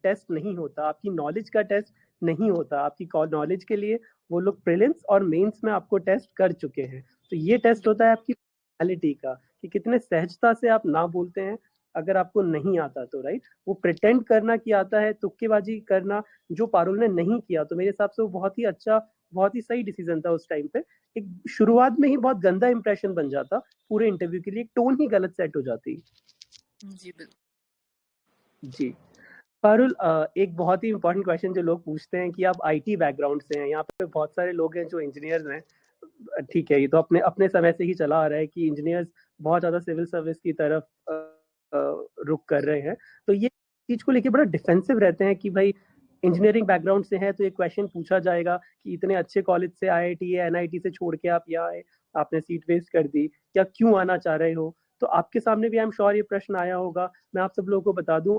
टेस्ट नहीं होता, आपकी नॉलेज का टेस्ट नहीं होता। आपकी नॉलेज के लिए वो लोग प्रीलिम्स और मेंस में आपको टेस्ट कर चुके हैं। तो ये टेस्ट होता है आपकी पर्सनैलिटी का, कि कितने सहजता से आप ना बोलते हैं अगर आपको नहीं आता तो, राइट? वो प्रिटेंड करना कि आता है, तुक्केबाजी करना, जो पारुल ने नहीं किया, तो मेरे हिसाब से वो बहुत ही अच्छा, बहुत ही सही डिसीजन था उस टाइम पे। एक शुरुआत में ही बहुत गंदा इंप्रेशन बन जाता पूरे इंटरव्यू के लिए, टोन ही गलत सेट हो जाती। जी बिल्कुल। जी पारुल, एक बहुत ही इंपॉर्टेंट क्वेश्चन जो लोग पूछते हैं कि आप आईटी बैकग्राउंड से हैं, यहाँ पे बहुत सारे लोग हैं जो इंजीनियर्स हैं, ठीक है, ये तो अपने अपने समय से ही चला आ रहा है कि इंजीनियर्स बहुत ज्यादा सिविल सर्विस की तरफ रुख कर रहे हैं। तो ये चीज को लेके बड़ा डिफेंसिव रहते हैं कि भाई इंजीनियरिंग बैकग्राउंड से है तो ये क्वेश्चन पूछा जाएगा कि इतने अच्छे कॉलेज से, आईआईटी या एनआईटी से छोड़ के आप यहाँ आए, आपने सीट वेस्ट कर दी, या क्यों आना चाह रहे हो? तो आपके सामने भी आई एम श्योर ये प्रश्न आया होगा। मैं आप सब लोगों को बता दूं,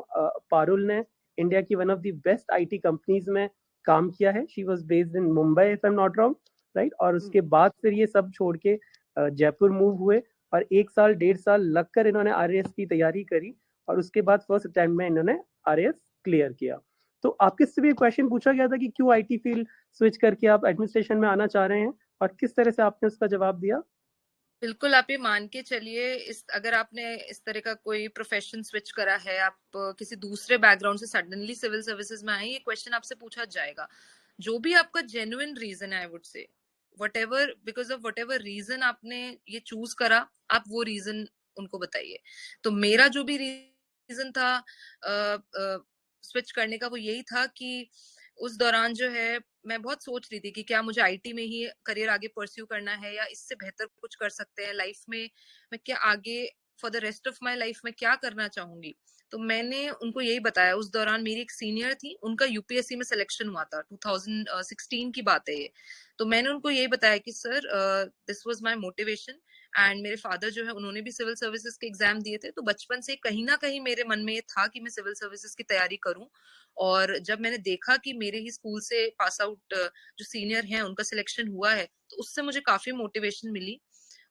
पारुल ने इंडिया की one of the best IT companies में काम किया है। She was based in Mumbai if I am not wrong, right? और उसके बाद फिर ये सब छोड़ के जयपुर मूव हुए और 1 साल 1.5 साल लगकर इन्होंने आरएएस की तैयारी करी और उसके बाद फर्स्ट अटेम्प्ट में इन्होंने आरएएस क्लियर किया। तो आपके से भी क्वेश्चन पूछा गया था कि क्यों आईटी फील्ड स्विच करके आप एडमिनिस्ट्रेशन में आना चाह रहे हैं, और किस तरह से आपने उसका जवाब दिया? बिल्कुल, आप ये मान के चलिए, इस अगर आपने इस तरह का कोई प्रोफेशन स्विच करा है, आप किसी दूसरे बैकग्राउंड से सडनली सिविल सर्विसेज में आए, ये क्वेश्चन आपसे पूछा जाएगा। जो भी आपका जेन्युइन रीजन है, I would say whatever, because of whatever reason आपने ये चूज करा, आप वो रीजन उनको बताइए। तो मेरा जो भी रीजन था स्विच करने का, वो यही था कि उस दौरान जो है मैं बहुत सोच रही थी कि क्या मुझे आईटी में ही करियर आगे परस्यू करना है या इससे बेहतर कुछ कर सकते हैं लाइफ में। मैं क्या आगे for the rest of my life में क्या करना चाहूंगी। तो मैंने उनको यही बताया। उस दौरान मेरी एक सीनियर थी, उनका यूपीएससी में सिलेक्शन हुआ था, 2016 की बात है ये। तो मैंने उनको यही बताया कि sir this was my motivation, and मेरे फादर जो है उन्होंने भी सिविल सर्विसेज के एग्जाम दिए थे, तो बचपन से कहीं ना कहीं मेरे मन में ये था कि मैं सिविल सर्विसेज की तैयारी करूं। और जब मैंने देखा कि मेरे ही स्कूल से पास आउट जो सीनियर हैं उनका सिलेक्शन हुआ है, तो उससे मुझे काफी मोटिवेशन मिली।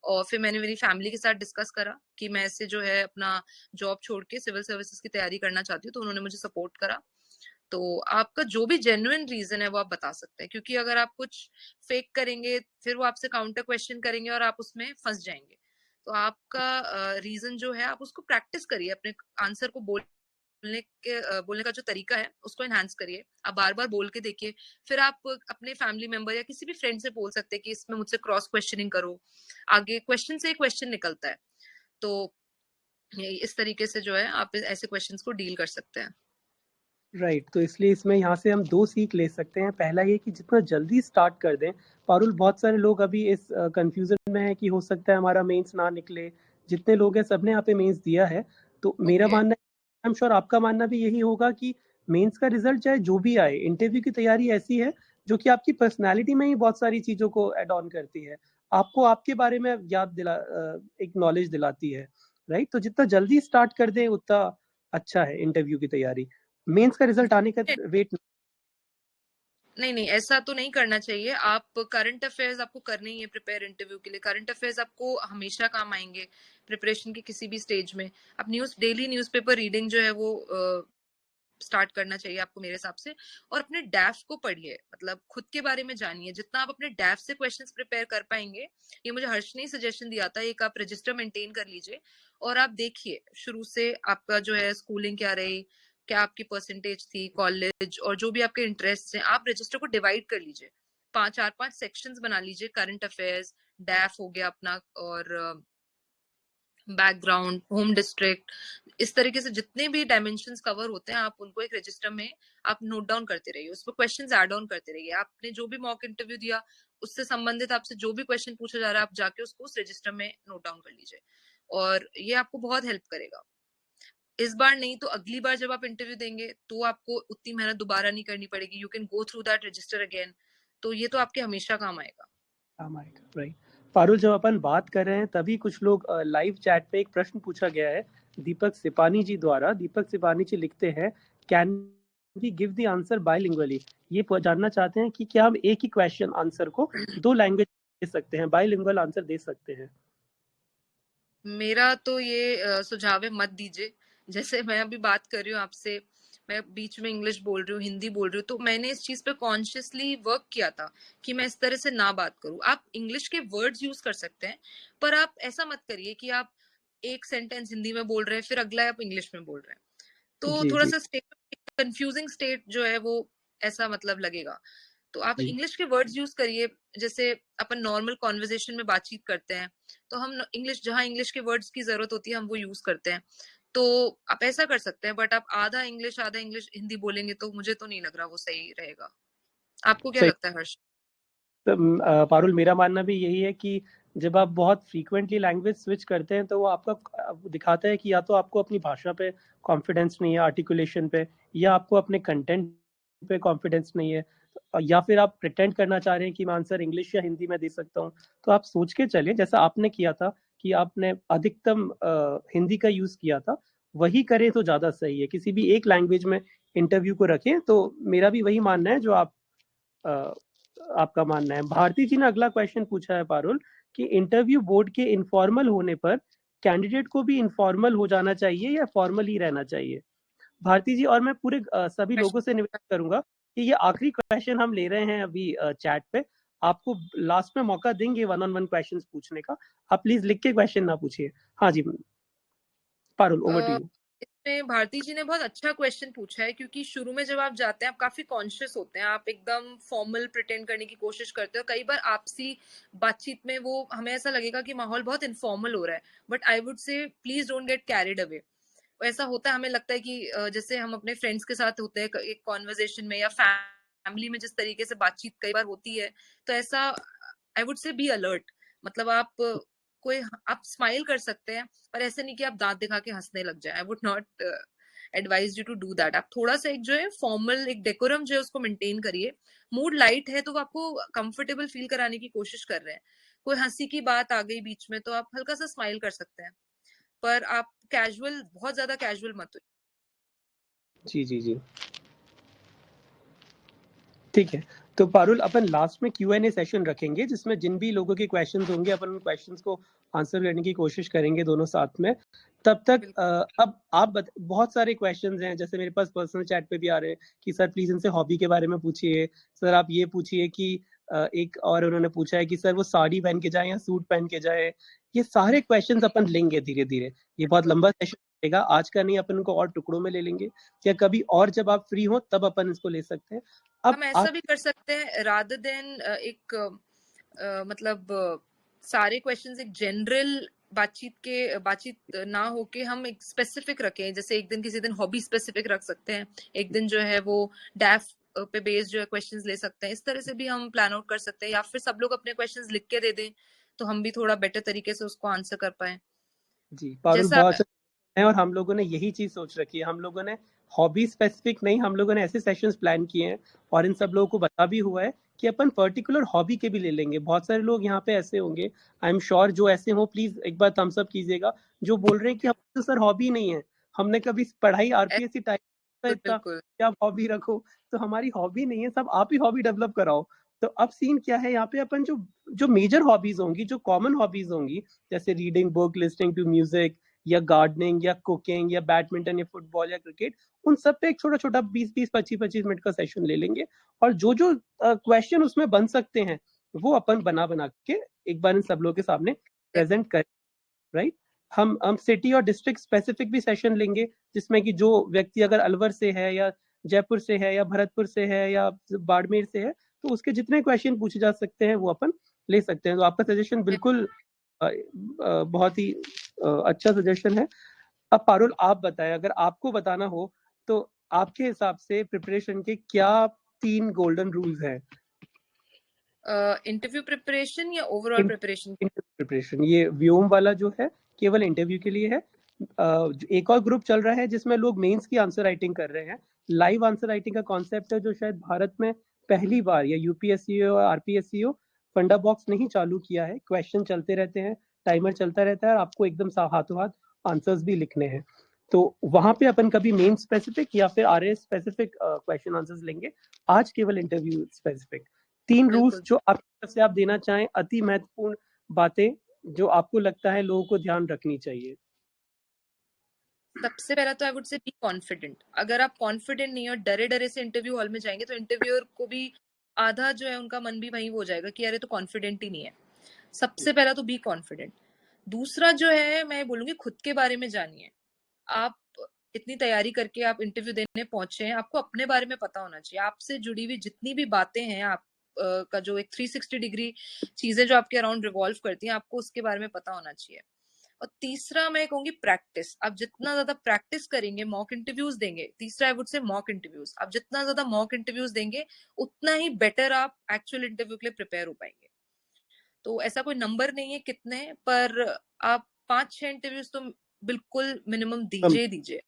और फिर मैंने मेरी फैमिली के साथ डिस्कस करा कि मैं ऐसे जो है अपना जॉब छोड़ के सिविल सर्विसेज की तैयारी करना चाहती हूँ, तो उन्होंने मुझे सपोर्ट करा। तो आपका जो भी जेन्युइन रीजन है वो आप बता सकते हैं, क्योंकि अगर आप कुछ फेक करेंगे फिर वो आपसे काउंटर क्वेश्चन करेंगे और आप उसमें फंस जाएंगे। तो आपका रीजन जो है आप उसको प्रैक्टिस करिए, अपने आंसर को बोलने का जो तरीका है उसको एनहांस करिए। आप बार बार बोल के देखिए। फिर आप अपने फैमिली मेंबर या किसी भी फ्रेंड से बोल सकते हैं कि इसमें मुझसे क्रॉस क्वेश्चनिंग करो। आगे क्वेश्चन से क्वेश्चन निकलता है, तो इस तरीके से जो है आप ऐसे क्वेश्चंस को डील कर सकते हैं। राइट, तो इसलिए इसमें यहाँ से हम 2 सीख ले सकते हैं। पहला ये कि जितना जल्दी स्टार्ट कर दें। पारुल, बहुत सारे लोग अभी इस कन्फ्यूज़न में हैं कि हो सकता है हमारा मेंस ना निकले। जितने लोग हैं सबने यहाँ पे मेंस दिया है। तो मेरा ओके। मानना है, आई एम श्योर आपका मानना भी यही होगा कि मेंस का रिज़ल्ट चाहे जो भी आए, इंटरव्यू की तैयारी ऐसी है जो कि आपकी पर्सनैलिटी में ही बहुत सारी चीज़ों को ऐड ऑन करती है। आपको आपके बारे में एक नॉलेज दिलाती है, राइट? तो जितना जल्दी स्टार्ट कर दें उतना अच्छा है इंटरव्यू की तैयारी। मेंस का रिजल्ट आने का वेट नहीं, ऐसा तो नहीं करना चाहिए। आप करंट अफेयर्स आपको करने ही है प्रिपेयर इंटरव्यू के लिए। करंट अफेयर्स आपको हमेशा काम आएंगे प्रिपरेशन के किसी भी स्टेज में। आप डेली न्यूज़पेपर रीडिंग जो है वो स्टार्ट करना चाहिए आपको मेरे हिसाब से। और अपने डैफ को पढ़िए, मतलब खुद के बारे में जानिए। जितना आप अपने डैफ से क्वेश्चंस प्रिपेयर कर पाएंगे, ये मुझे हर्ष ने सजेशन दिया था, एक आप रजिस्टर मेंटेन कर लीजिए और आप देखिए शुरू से आपका जो है स्कूलिंग क्या रही, क्या आपकी परसेंटेज थी, कॉलेज और जो भी आपके इंटरेस्ट हैं, आप रजिस्टर को डिवाइड कर लीजिए। 4-5 सेक्शंस बना लीजिए। करंट अफेयर्स, डैफ हो गया अपना, और बैकग्राउंड, होम डिस्ट्रिक्ट, इस तरीके से जितने भी डायमेंशंस कवर होते हैं आप उनको एक रजिस्टर में आप नोट डाउन करते रहिए। उस पर क्वेश्चंस ऐड ऑन करते रहिए। आपने जो भी मॉक इंटरव्यू दिया उससे संबंधित आपसे जो भी क्वेश्चन पूछा जा रहा है, आप जाके उसको उस रजिस्टर में नोट डाउन कर लीजिए और ये आपको बहुत हेल्प करेगा। इस बार नहीं तो अगली बार जब आप इंटरव्यू देंगे तो आपको उतनी मेहनत दोबारा नहीं करनी पड़ेगी। You can go through that register again. तो ये तो आपके हमेशा काम आएगा। राइट। पारुल, जब अपन बात कर रहे हैं तभी कुछ लोग लाइव चैट पे एक प्रश्न पूछा गया है दीपक सिपानी जी द्वारा। दीपक सिपानी जी लिखते हैं, can we give the answer bilingually? ये जानना चाहते हैं कि क्या हम एक ही क्वेश्चन आंसर को 2 लैंग्वेज दे सकते हैं, बाइलिंगुअल आंसर दे सकते हैं? मेरा तो ये सुझाव है, मत दीजिए। जैसे मैं अभी बात कर रही हूँ आपसे, मैं बीच में इंग्लिश बोल रही हूँ, हिंदी बोल रही हूँ, तो मैंने इस चीज पे कॉन्शियसली वर्क किया था कि मैं इस तरह से ना बात करूँ। आप इंग्लिश के वर्ड्स यूज कर सकते हैं, पर आप ऐसा मत करिए कि आप एक सेंटेंस हिंदी में बोल रहे हैं फिर अगला आप इंग्लिश में बोल रहे हैं। तो जी थोड़ा जी सा कंफ्यूजिंग स्टेट जो है वो ऐसा मतलब लगेगा। तो आप जी इंग्लिश के वर्ड्स यूज करिए। जैसे अपन नॉर्मल कॉन्वर्जेशन में बातचीत करते हैं तो हम इंग्लिश, जहां इंग्लिश के वर्ड्स की जरूरत होती है हम वो यूज करते हैं। तो आप ऐसा कर सकते हैं, बट आप आधा इंग्लिश हिंदी बोलेंगे तो मुझे तो नहीं लग रहा वो सही रहेगा। आपको क्या सही। लगता है हर्ष? तो पारुल, मेरा मानना भी यही है कि जब आप बहुत फ्रीक्वेंटली लैंग्वेज स्विच करते हैं तो वो आपका दिखाता है कि या तो आपको अपनी भाषा पे कॉन्फिडेंस नहीं है, आर्टिकुलेशन पे, या आपको अपने कंटेंट पे कॉन्फिडेंस नहीं है, या फिर आप प्रिटेंड करना चाह रहे हैं कि मैं आंसर इंग्लिश या हिंदी में दे सकता हूँ। तो आप सोच के चलें, जैसा आपने किया था कि आपने अधिकतम हिंदी का यूज किया था, वही करें तो ज्यादा सही है। किसी भी एक लैंग्वेज में इंटरव्यू को रखें। तो मेरा भी वही मानना है जो आपका मानना है। भारती जी ने अगला क्वेश्चन पूछा है पारुल, कि इंटरव्यू बोर्ड के इनफॉर्मल होने पर कैंडिडेट को भी इनफॉर्मल हो जाना चाहिए या फॉर्मल ही रहना चाहिए? भारती जी, और मैं पूरे सभी लोगों से निवेदन करूंगा कि ये आखिरी क्वेश्चन हम ले रहे हैं अभी चैट पे। आपको लास्ट में मौका देंगे 1-on-1 क्वेश्चंस पूछने का। आप प्लीज लिख के क्वेश्चन ना पूछिए। हाँ जी पारुल, ओवर टू यू। इसमें भारती जी ने बहुत अच्छा क्वेश्चन पूछा है, क्योंकि शुरू में जब आप जाते हैं आप काफी कॉन्शियस होते हैं, आप एकदम फॉर्मल प्रिटेंड करने की कोशिश करते हो। कई बार आपसी बातचीत में वो हमें ऐसा लगेगा कि माहौल बहुत इनफॉर्मल हो रहा है, बट आई वुड से please don't get carried away. ऐसा होता है, हमें लगता है कि जैसे हम अपने फ्रेंड्स के साथ होते हैं एक कॉन्वर्जेशन में या फैमिली में जिस तरीके से बातचीत कई बार होती है, तो ऐसा आई वुड से बी अलर्ट। मतलब आप स्माइल कर सकते हैं, पर ऐसे नहीं कि आप दांत दिखा के हंसने लग जाए। I would not advise you to do that. आप थोड़ा सा एक जो है फॉर्मल, एक डेकोरम जो है उसको मेंटेन करिए। मूड लाइट है तो वो आपको कंफर्टेबल फील कराने की कोशिश कर रहे हैं। कोई हंसी की बात आ गई बीच में तो आप हल्का सा स्माइल कर सकते हैं, पर आप कैजुअल, बहुत ज्यादा कैजुअल मत होइए। जी जी जी, ठीक है। तो पारुल, अपन लास्ट में Q&A सेशन रखेंगे जिसमें जिन भी लोगों के क्वेश्चंस होंगे अपन उन क्वेश्चंस को आंसर करने की कोशिश करेंगे दोनों साथ में। तब तक अब आप बहुत सारे क्वेश्चंस हैं, जैसे मेरे पास पर्सनल चैट पे भी आ रहे हैं कि सर प्लीज इनसे हॉबी के बारे में पूछिए, सर आप ये पूछिए कि एक और उन्होंने पूछा है कि सर वो साड़ी पहन के जाए या सूट पहन के जाए। ये सारे क्वेश्चंस अपन लेंगे धीरे धीरे। ये बहुत लंबा सेशन रहेगा, आज का नहीं, अपन इनको और टुकड़ों में ले लेंगे, या कभी और जब आप फ्री हो तब अपन इसको ले सकते हैं। अब हम ऐसा भी कर सकते हैं, रादर देन एक मतलब सारे क्वेश्चंस एक जनरल बातचीत ना होके हम एक स्पेसिफिक रखें, जैसे एक दिन किसी दिन हॉबी स्पेसिफिक रख सकते हैं, एक दिन जो है वो डैफ पे बेस्ड जो है क्वेश्चंस ले सकते हैं। इस तरह से भी हम प्लान आउट कर सकते हैं, या फिर सब लोग अपने क्वेश्चंस लिख के दे दें तो हम भी थोड़ा बेटर तरीके से उसको आंसर कर पाए। जी पारुल, जैसा बहुत अच्छा है। और हम लोगों ने यही चीज सोच रखी है, हम लोगों ने हॉबी स्पेसिफिक नहीं, हम लोगों ने ऐसे सेशंस प्लान किए हैं और इन सब लोगों को बता भी हुआ है कि अपन पर्टिकुलर हॉबी के भी ले लेंगे। बहुत सारे लोग यहाँ पे ऐसे होंगे, आई एम श्योर, जो ऐसे हो प्लीज एक बार थम्स अप कीजिएगा, जो बोल रहे हैं कि हम तो सर हॉबी नहीं है, हमने कभी पढ़ाई आरपीएससी टाइप इतना बिल्कुल क्या हॉबी रखो, तो हमारी हॉबी नहीं है, सब आप ही हॉबी डेवलप कराओ। तो अब सीन क्या है यहाँ पे, अपन जो जो मेजर हॉबीज होंगी, जो कॉमन हॉबीज होंगी, जैसे reading book, listening to music, या गार्डनिंग, या कुकिंग, या बैडमिंटन, या फुटबॉल, या क्रिकेट, उन सब पे एक छोटा छोटा 20-20, 25-25 मिनट का सेशन ले लेंगे। और जो जो क्वेश्चन उसमें बन सकते हैं वो अपन बना बना के एक बार इन सब लोगों के सामने प्रेजेंट करें, राइट। हम सिटी और डिस्ट्रिक्ट स्पेसिफिक भी सेशन लेंगे, जिसमें कि जो व्यक्ति अगर अलवर से है, या जयपुर से है, या भरतपुर से है, या बाड़मेर से है, तो उसके जितने क्वेश्चन पूछे जा सकते हैं वो अपन ले सकते हैं। तो आपका सजेशन बिल्कुल बहुत ही अच्छा सजेशन है। अब पारुल आप बताएं, अगर आपको बताना हो तो आपके हिसाब से प्रिपरेशन के क्या 3 गोल्डन रूल्स हैं? इंटरव्यू प्रिपरेशन या ओवरऑल प्रिपरेशन? प्रिपरेशन, ये व्योम वाला जो है केवल इंटरव्यू के लिए है। एक और ग्रुप चल रहा है जिसमें लोग मेंस की आंसर राइटिंग कर रहे हैं। लाइव आंसर राइटिंग का कॉन्सेप्ट है जो शायद भारत में पहली बार, या यूपीएससी हो और आरपीएससी हो, फंडा बॉक्स नहीं चालू किया है। क्वेश्चन चलते रहते हैं, टाइमर चलता रहता है, और आपको एकदम हाथों हाथ आंसर्स भी लिखने हैं। तो वहां पे अपन कभी मेन स्पेसिफिक या फिर आरएस स्पेसिफिक क्वेश्चन आंसर्स लेंगे, आज केवल इंटरव्यू स्पेसिफिक। 3 रूल्स जो आपकी तरफ से आप देना चाहें, अति महत्वपूर्ण बातें जो आपको लगता है लोगों को ध्यान रखनी चाहिए। सबसे पहला तो आई वुड से बी कॉन्फिडेंट। अगर आप कॉन्फिडेंट नहीं हो, डरे डरे से इंटरव्यू हॉल में जाएंगे तो इंटरव्यूअर को भी आधा जो है उनका मन भी वहीं हो जाएगा कि अरे तो कॉन्फिडेंट ही नहीं है। सबसे पहला तो बी कॉन्फिडेंट। दूसरा जो है मैं बोलूंगी खुद के बारे में जानिए। आप इतनी तैयारी करके आप इंटरव्यू देने पहुंचे हैं, आपको अपने बारे में पता होना चाहिए। आपसे जुड़ी हुई जितनी भी बातें हैं, आप का जो एक 360 डिग्री चीजें जो आपके अराउंड रिवॉल्व करती हैं, आपको उसके बारे में पता होना चाहिए। और तीसरा मैं कहूंगी प्रैक्टिस। आप जितना ज्यादा प्रैक्टिस करेंगे, मॉक इंटरव्यूज देंगे, तीसरा आई वुड से मॉक इंटरव्यूज, आप जितना ज्यादा मॉक इंटरव्यूज देंगे उतना ही बेटर आप एक्चुअल इंटरव्यू के लिए प्रिपेयर हो पाएंगे। तो ऐसा कोई नंबर नहीं है कितने, पर आप 5-6 इंटरव्यूज तो बिल्कुल मिनिमम दीजिए,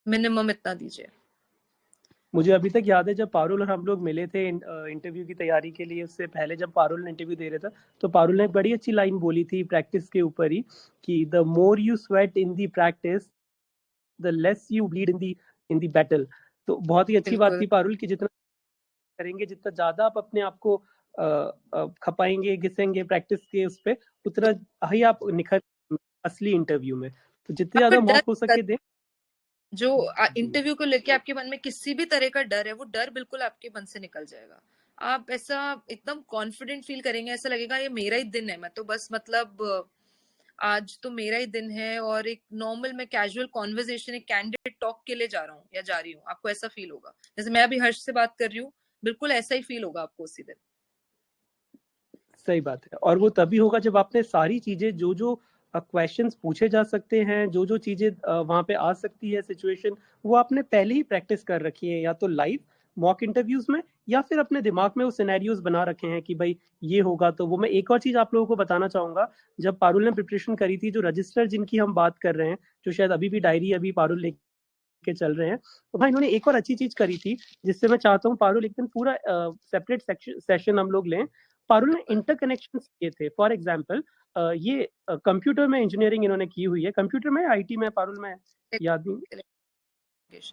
मिनिमम इतना दीजिए। मुझे अभी तक याद है जब पारुल और हम लोग मिले थे इंटरव्यू की तैयारी के लिए, उससे पहले जब पारुल ने इंटरव्यू दे रहा था, तो पारुल ने एक बड़ी अच्छी लाइन बोली थी प्रैक्टिस के ऊपर ही, कि the more you sweat in the practice the less you bleed in the battle. तो बहुत ही अच्छी बात थी पारुल, कि जितना करेंगे, जितना ज्यादा आप अपने आप को खपाएंगे, घिसेंगे प्रैक्टिस के उस पे, उतना ही आप निखर असली इंटरव्यू में। तो जितने ज्यादा मौका हो सके दें। जो इंटरव्यू को लेके आपके मन में किसी भी तरह का डर है, वो डर बिल्कुल आपके मन से निकल जाएगा। आप ऐसा एकदम कॉन्फिडेंट फील करेंगे, ऐसा लगेगा ये मेरा ही दिन है, मैं तो बस मतलब आज तो मेरा ही दिन है, और एक नॉर्मल मैं कैजुअल कॉन्वर्सेशन, एक कैंडिडेट टॉक के लिए जा रहा हूँ या जा रही हूँ। आपको ऐसा फील होगा, जैसे मैं अभी हर्ष से बात कर रही हूँ, बिल्कुल ऐसा ही फील होगा आपको उसी दिन। सही बात है, और वो तभी होगा जब आपने सारी चीजें, जो जो क्वेश्चंस पूछे जा सकते हैं, जो जो चीजें वहां पे आ सकती है सिचुएशन, वो आपने पहले ही प्रैक्टिस कर रखी है, या तो लाइव मॉक इंटरव्यूज में, या फिर अपने दिमाग में वो सिनेरियोज बना रखे हैं कि भाई ये होगा। तो वो मैं एक और चीज आप लोगों को बताना चाहूंगा, जब पारुल ने प्रिपरेशन करी थी, जो रजिस्टर जिनकी हम बात कर रहे हैं, जो शायद अभी भी डायरी अभी पारुल लेके चल रहे हैं, तो भाई इन्होंने एक और अच्छी चीज करी थी, जिससे मैं चाहता हूँ पारुल एक दिन पूरा सेपरेट सेशन हम लोग लें। पारुल ने इंटरकनेक्शन किए थे। फॉर एग्जाम्पल, ये कंप्यूटर में इंजीनियरिंग इन्होंने की हुई है, कंप्यूटर में, आईटी में, पारुल में याद नहीं,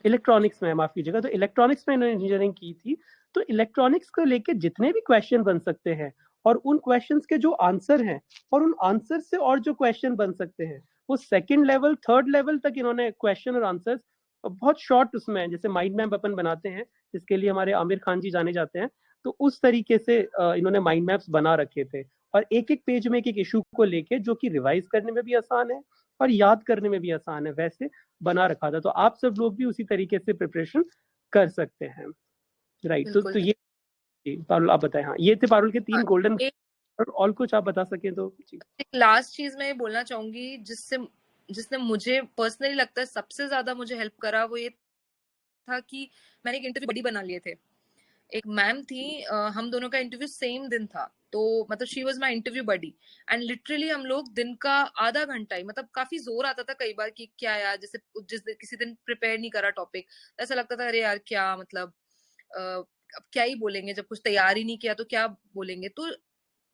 इलेक्ट्रॉनिक्स में, माफ कीजिएगा, तो इलेक्ट्रॉनिक्स में इन्होंने इंजीनियरिंग की थी। तो इलेक्ट्रॉनिक्स को लेके जितने भी क्वेश्चन बन सकते हैं, और उन क्वेश्चंस के जो आंसर हैं, और उन आंसर से और जो क्वेश्चन बन सकते हैं, वो सेकंड लेवल, थर्ड लेवल तक इन्होंने क्वेश्चन और आंसर्स बहुत शॉर्ट उसमें, जैसे माइंड मैप अपन बनाते हैं, जिसके लिए हमारे आमिर खान जी जाने जाते हैं, तो उस तरीके से इन्होंने माइंड मैप्स बना रखे थे, और एक एक पेज में एक एक इशू को लेके, जो कि रिवाइज करने में भी आसान है और याद करने में भी आसान है, वैसे बना रखा था। तो आप सब लोग भी उसी तरीके से प्रिपरेशन कर सकते हैं, राइट। तो ये पारुल आप बताएं। हाँ, ये थे पारुल के 3 गोल्डन। और कुछ आप बता सकें तो जी। एक लास्ट चीज मैं ये बोलना चाहूंगी जिसने मुझे पर्सनली लगता है सबसे ज्यादा मुझे हेल्प करा, वो ये था कि मैंने एक इंटरव्यू बड़ी बना लिए थे। एक मैम थी, हम दोनों का इंटरव्यू सेम दिन था, तो मतलब she was my interview buddy, and literally हम लोग दिन का आधा घंटा ही, मतलब काफी जोर आता था कई बार कि क्या यार, जैसे किसी दिन प्रिपेयर नहीं करा टॉपिक, ऐसा लगता था अरे यार क्या मतलब अब क्या ही बोलेंगे, जब कुछ तैयार ही नहीं किया तो क्या बोलेंगे। तो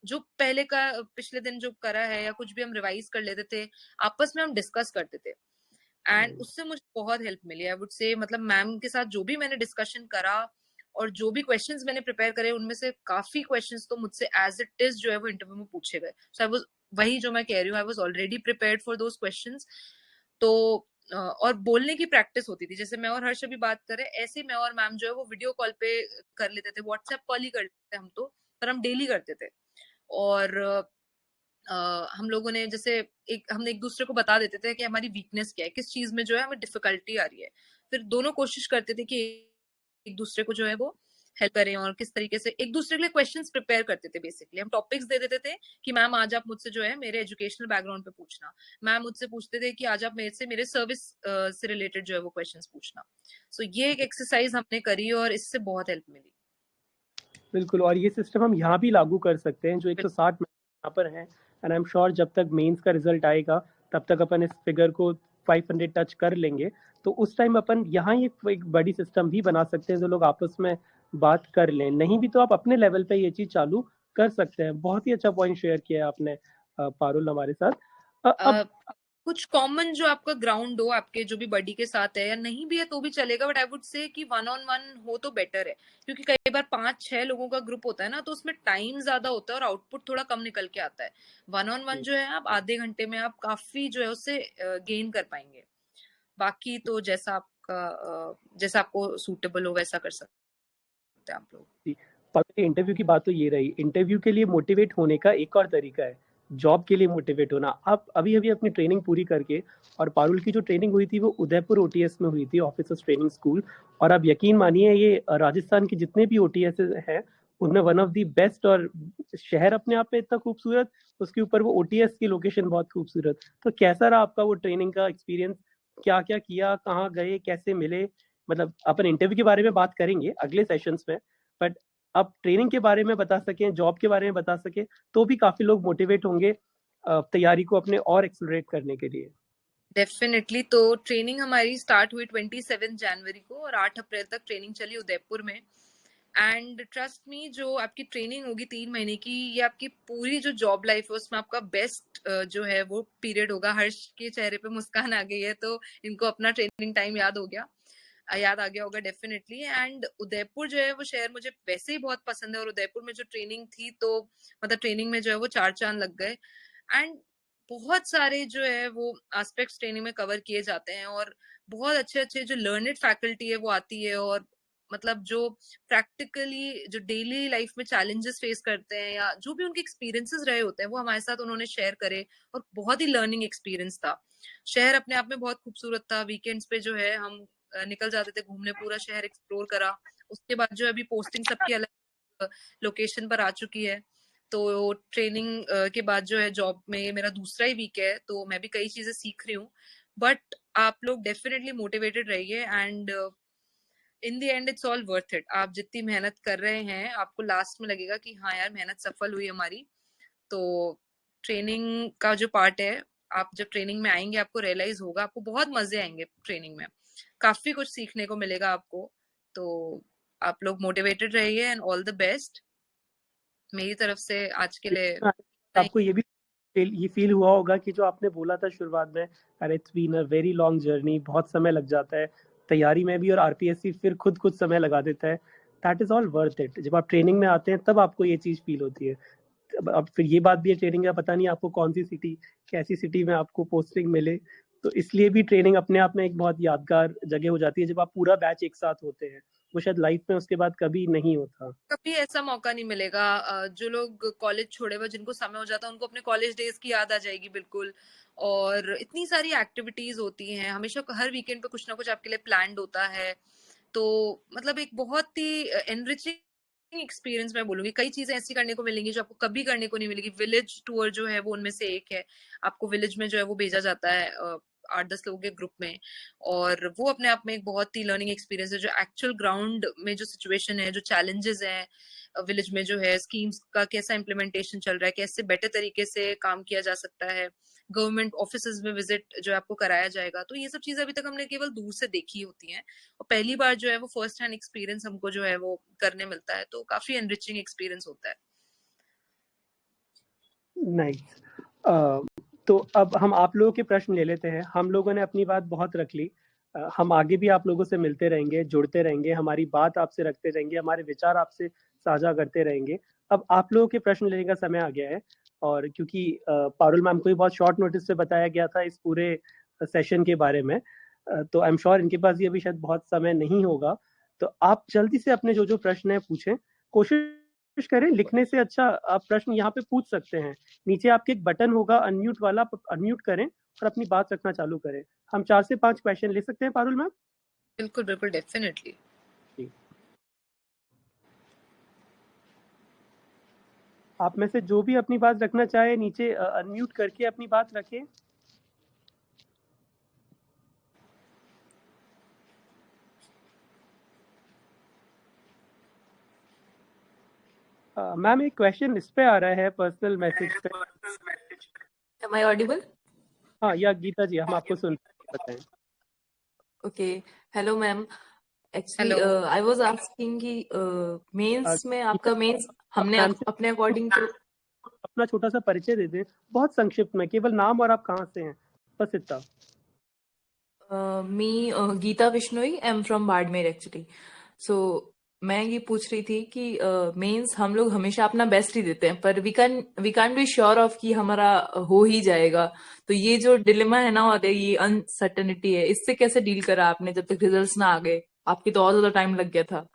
जो पहले का पिछले दिन जो करा है या कुछ भी हम रिवाइज कर लेते थे, आपस में हम डिस्कस करते थे, एंड उससे मुझे बहुत हेल्प मिली आई वुड से। मतलब मैम के साथ जो भी मैंने डिस्कशन करा और जो भी क्वेश्चंस मैंने प्रिपेयर करे, उनमें से काफी क्वेश्चंस तो मुझसे एज इट इज जो है वो इंटरव्यू में पूछे गए। सो आई वाज, वही जो मैं कह रही हूँ, I was already prepared for those questions. तो और बोलने की प्रैक्टिस होती थी, जैसे मैं और हर्ष अभी बात करें, ऐसे मैं और मैम जो है वो वीडियो कॉल पे कर लेते थे, व्हाट्सएप कॉल ही करते थे हम तो, पर हम डेली करते थे। और हम लोगों ने जैसे हमने एक दूसरे को बता देते थे कि हमारी वीकनेस क्या है, किस चीज में जो है हमें डिफिकल्टी आ रही है, फिर दोनों कोशिश करते थे कि एक दूसरे को जो है वो हेल्प करें, और किस तरीके से एक दूसरे के लिए क्वेश्चंस प्रिपेयर करते थे। बेसिकली हम टॉपिक्स दे देते थे कि मैम आज आप मुझसे जो है मेरे एजुकेशनल बैकग्राउंड पे पूछना, मैम मुझसे पूछते थे कि आज आप मेरे से मेरे सर्विस से रिलेटेड जो है वो क्वेश्चंस पूछना। सो ये एक एक्सरसाइज हमने करी और इससे बहुत हेल्प मिली। बिल्कुल, और ये सिस्टम हम यहाँ भी लागू कर सकते हैं जो 160 यहाँ पर हैं, एंड आई एम श्योर जब तक मेंस का रिजल्ट आएगा तब तक अपन इस फिगर को 500 टच कर लेंगे। तो उस टाइम अपन यहाँ ही एक बड़ी सिस्टम भी बना सकते हैं जो लोग आपस में बात कर लें। नहीं भी तो आप अपने लेवल पे ये चीज चालू कर सकते हैं। बहुत ही अच्छा पॉइंट शेयर किया है आपने पारुल हमारे साथ। अब कुछ कॉमन जो आपका ग्राउंड हो आपके जो भी बडी के साथ है, या नहीं भी है तो भी चलेगा, बट आई वुड से कि 1-on-1 हो तो बेटर है, क्योंकि कई बार 5-6 लोगों का ग्रुप होता है ना, तो उसमें टाइम ज्यादा होता है और आउटपुट थोड़ा कम निकल के आता है। 1-on-1 जो है आप आधे घंटे में आप काफी जो है उससे गेन कर पाएंगे। बाकी तो जैसा आपको सूटेबल हो वैसा कर सकते हैं आप लोग। इंटरव्यू की बात तो ये रही, इंटरव्यू के लिए मोटिवेट होने का एक और तरीका है जॉब के लिए मोटिवेट होना। आप अभी अभी अपनी ट्रेनिंग पूरी करके, और पारुल की जो ट्रेनिंग हुई थी वो उदयपुर ओटीएस में हुई थी, ऑफिसर्स ट्रेनिंग स्कूल, और आप यकीन मानिए ये राजस्थान के जितने भी ओटीएस हैं उनमें वन ऑफ द बेस्ट, और शहर अपने आप में इतना खूबसूरत, उसके ऊपर वो ओटीएस की लोकेशन बहुत खूबसूरत। तो कैसा रहा आपका वो ट्रेनिंग का एक्सपीरियंस? क्या क्या किया, कहाँ गए, कैसे मिले? मतलब अपन इंटरव्यू के बारे में बात करेंगे अगले सेशंस में, बट आप ट्रेनिंग के बारे में बता सकें, जॉब के बारे में बता सकें, तो भी काफी लोग मोटिवेट होंगे तैयारी को अपने और एक्सेलरेट करने के लिए। डेफिनेटली। तो ट्रेनिंग हमारी स्टार्ट हुई 27 जनवरी को और 8 अप्रैल तक ट्रेनिंग चली उदयपुर में। एंड ट्रस्ट मी, जो आपकी ट्रेनिंग होगी 3 महीने की, ये आपकी पूरी जो जॉब लाइफ है उसमें आपका बेस्ट जो है वो पीरियड होगा। हर्ष के चेहरे पे मुस्कान आ गई है, तो इनको अपना ट्रेनिंग टाइम याद आ गया होगा डेफिनेटली। एंड उदयपुर जो है वो शहर मुझे वैसे ही बहुत पसंद है, और उदयपुर में जो ट्रेनिंग थी तो मतलब ट्रेनिंग में जो है वो 4 चांद लग गए। एंड बहुत सारे जो है वो एस्पेक्ट्स ट्रेनिंग में कवर किए जाते हैं, और बहुत अच्छे अच्छे जो लर्नेड फैकल्टी है वो आती है, और मतलब जो प्रैक्टिकली जो डेली लाइफ में चैलेंजेस फेस करते हैं या जो भी उनके एक्सपीरियंसेस रहे होते हैं वो हमारे साथ उन्होंने शेयर करे, और बहुत ही लर्निंग एक्सपीरियंस था। शहर अपने आप में बहुत खूबसूरत था। वीकेंड्स पे जो है हम निकल जाते थे घूमने, पूरा शहर एक्सप्लोर करा। उसके बाद जो अभी पोस्टिंग सबकी अलग लोकेशन पर आ चुकी है, तो ट्रेनिंग के बाद जो है जॉब में ये मेरा दूसरा ही वीक है, तो मैं भी कई चीजें सीख रही हूँ। बट आप लोग डेफिनेटली मोटिवेटेड रहिए, and in the end it's all worth it. आप जितनी मेहनत कर रहे हैं आपको लास्ट में लगेगा कि हाँ यार मेहनत सफल हुई हमारी। तो ट्रेनिंग का जो पार्ट है, आप जब ट्रेनिंग में आएंगे आपको रियलाइज होगा, आपको बहुत मजे आएंगे ट्रेनिंग में, काफी कुछ सीखने को मिलेगा आपको। तो आप लोग मोटिवेटेड रहिए एंड ऑल द बेस्ट मेरी तरफ से आज के लिए। आपको ये भी ये फील हुआ होगा कि जो आपने बोला था शुरुआत में, अरे it's been a very long journey, बहुत समय लग जाता है तैयारी में भी, और आरपीएससी फिर खुद कुछ समय लगा देता है। That is all worth it. जब आप ट्रेनिंग में आते हैं तब आपको ये चीज फील होती है। अब फिर ये बात भी है, ट्रेनिंग का पता नहीं आपको कौन सी सिटी, कैसी सिटी में आपको पोस्टिंग मिले, तो इसलिए भी ट्रेनिंग अपने आप में एक बहुत यादगार जगह हो जाती है जब आप पूरा बैच एक साथ होते हैं। वो शायद लाइफ में उसके बाद कभी नहीं होता। कभी ऐसा मौका नहीं मिलेगा। जो लोग कॉलेज छोड़े हुए जिनको समय हो जाता है उनको अपने कॉलेज डेज की याद आ जाएगी बिल्कुल। और इतनी सारी एक्टिविटीज होती हैं, हमेशा हर वीकेंड पे कुछ ना कुछ आपके लिए प्लान्ड होता है। तो मतलब एक बहुत ही एनरिचिंग एक्सपीरियंस मैं बोलूंगी, कई चीजें ऐसी करने को मिलेंगी जो आपको कभी करने को नहीं मिलेगी। विलेज टूर जो है वो उनमें से एक है। आपको विलेज में जो है वो भेजा जाता है 8-10 लोगों के ग्रुप में, और वो अपने आप में एक बहुत ही लर्निंग एक्सपीरियंस है। जो एक्चुअल ग्राउंड में जो सिचुएशन है, जो चैलेंजेस हैं विलेज में, जो है स्कीम्स का कैसा इम्प्लीमेंटेशन चल रहा है, कैसे बेटर तरीके से काम किया जा सकता है, गवर्नमेंट ऑफिसेज में विजिट जो है आपको कराया जाएगा। तो ये सब चीजें अभी तक हमने केवल दूर से देखी होती हैं, और पहली बार जो है वो फर्स्ट हैंड एक्सपीरियंस हमको जो है वो करने मिलता है, तो काफी एनरिचिंग एक्सपीरियंस होता है। नाइस। तो अब हम आप लोगों के प्रश्न ले लेते हैं। हम लोगों ने अपनी बात बहुत रख ली। हम आगे भी आप लोगों से मिलते रहेंगे, जुड़ते रहेंगे, हमारी बात आपसे रखते रहेंगे, हमारे विचार आपसे साझा करते रहेंगे। अब आप लोगों के प्रश्न लेने का समय आ गया है, और क्योंकि पारुल मैम को भी बहुत शॉर्ट नोटिस पे बताया गया था इस पूरे सेशन के बारे में, तो आई एम श्योर इनके पास ये अभी शायद बहुत समय नहीं होगा। तो आप जल्दी से अपने जो जो प्रश्न है पूछें, कोशिश करें लिखने से अच्छा आप प्रश्न यहाँ पे पूछ सकते हैं। नीचे आपके एक बटन होगा अनम्यूट वाला, अनम्यूट करें और अपनी बात रखना चालू करें। हम 4 से 5 क्वेश्चन ले सकते हैं पारुल मैम? बिल्कुल बिल्कुल, डेफिनेटली। आप में से जो भी अपनी बात रखना चाहे नीचे अनम्यूट करके अपनी बात रखें। मैम एक क्वेश्चन इस पे आ रहा है पर्सनल मैसेज पे। Am I audible? हाँ, या गीता जी हम आपको सुन रहे हैं, बताएं। Okay. Hello, ma'am. Actually, hello. I was asking कि मेंस में आपका मेंस हमने मैम से अपने अकॉर्डिंग टू अपना छोटा सा परिचय दे दें, बहुत संक्षिप्त में, केवल नाम और आप कहाँ से हैं, बस इतना। Me Geeta Bishnoi, I am from Barmer actually. So मैं ये पूछ रही थी कि मेंस हम लोग हमेशा अपना बेस्ट ही देते हैं, पर we can be sure of कि हमारा हो ही जाएगा। तो ये जो डिलेमा है ना, और ये अनसर्टेनिटी है, इससे कैसे डील करा आपने जब तक रिजल्ट्स ना आ गए? आपकी तो और ज्यादा टाइम लग गया था।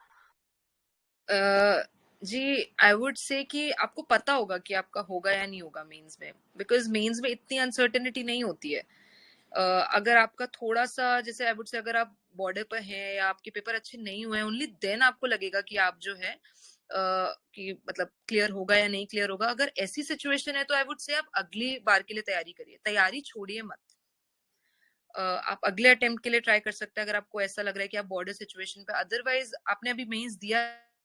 जी, आई वुड से कि आपको पता होगा कि आपका होगा या नहीं होगा मेंस में, बिकॉज मेंस में इतनी अनसर्टेनिटी नहीं होती है। अगर आपका थोड़ा सा, जैसे आई वुड से, अगर आप बॉर्डर पर हैं या आपके पेपर अच्छे नहीं हुए हैं, ओनली देन आपको लगेगा कि आप जो है कि मतलब क्लियर होगा या नहीं क्लियर होगा। अगर ऐसी सिचुएशन है तो आई वुड से आप अगली बार के लिए तैयारी करिए, तैयारी छोड़िए मत। आप अगले अटेम्प्ट के लिए ट्राई कर सकते हैं अगर आपको ऐसा लग रहा है कि आप बॉर्डर सिचुएशन पे। अदरवाइज आपने अभी मेंस दिया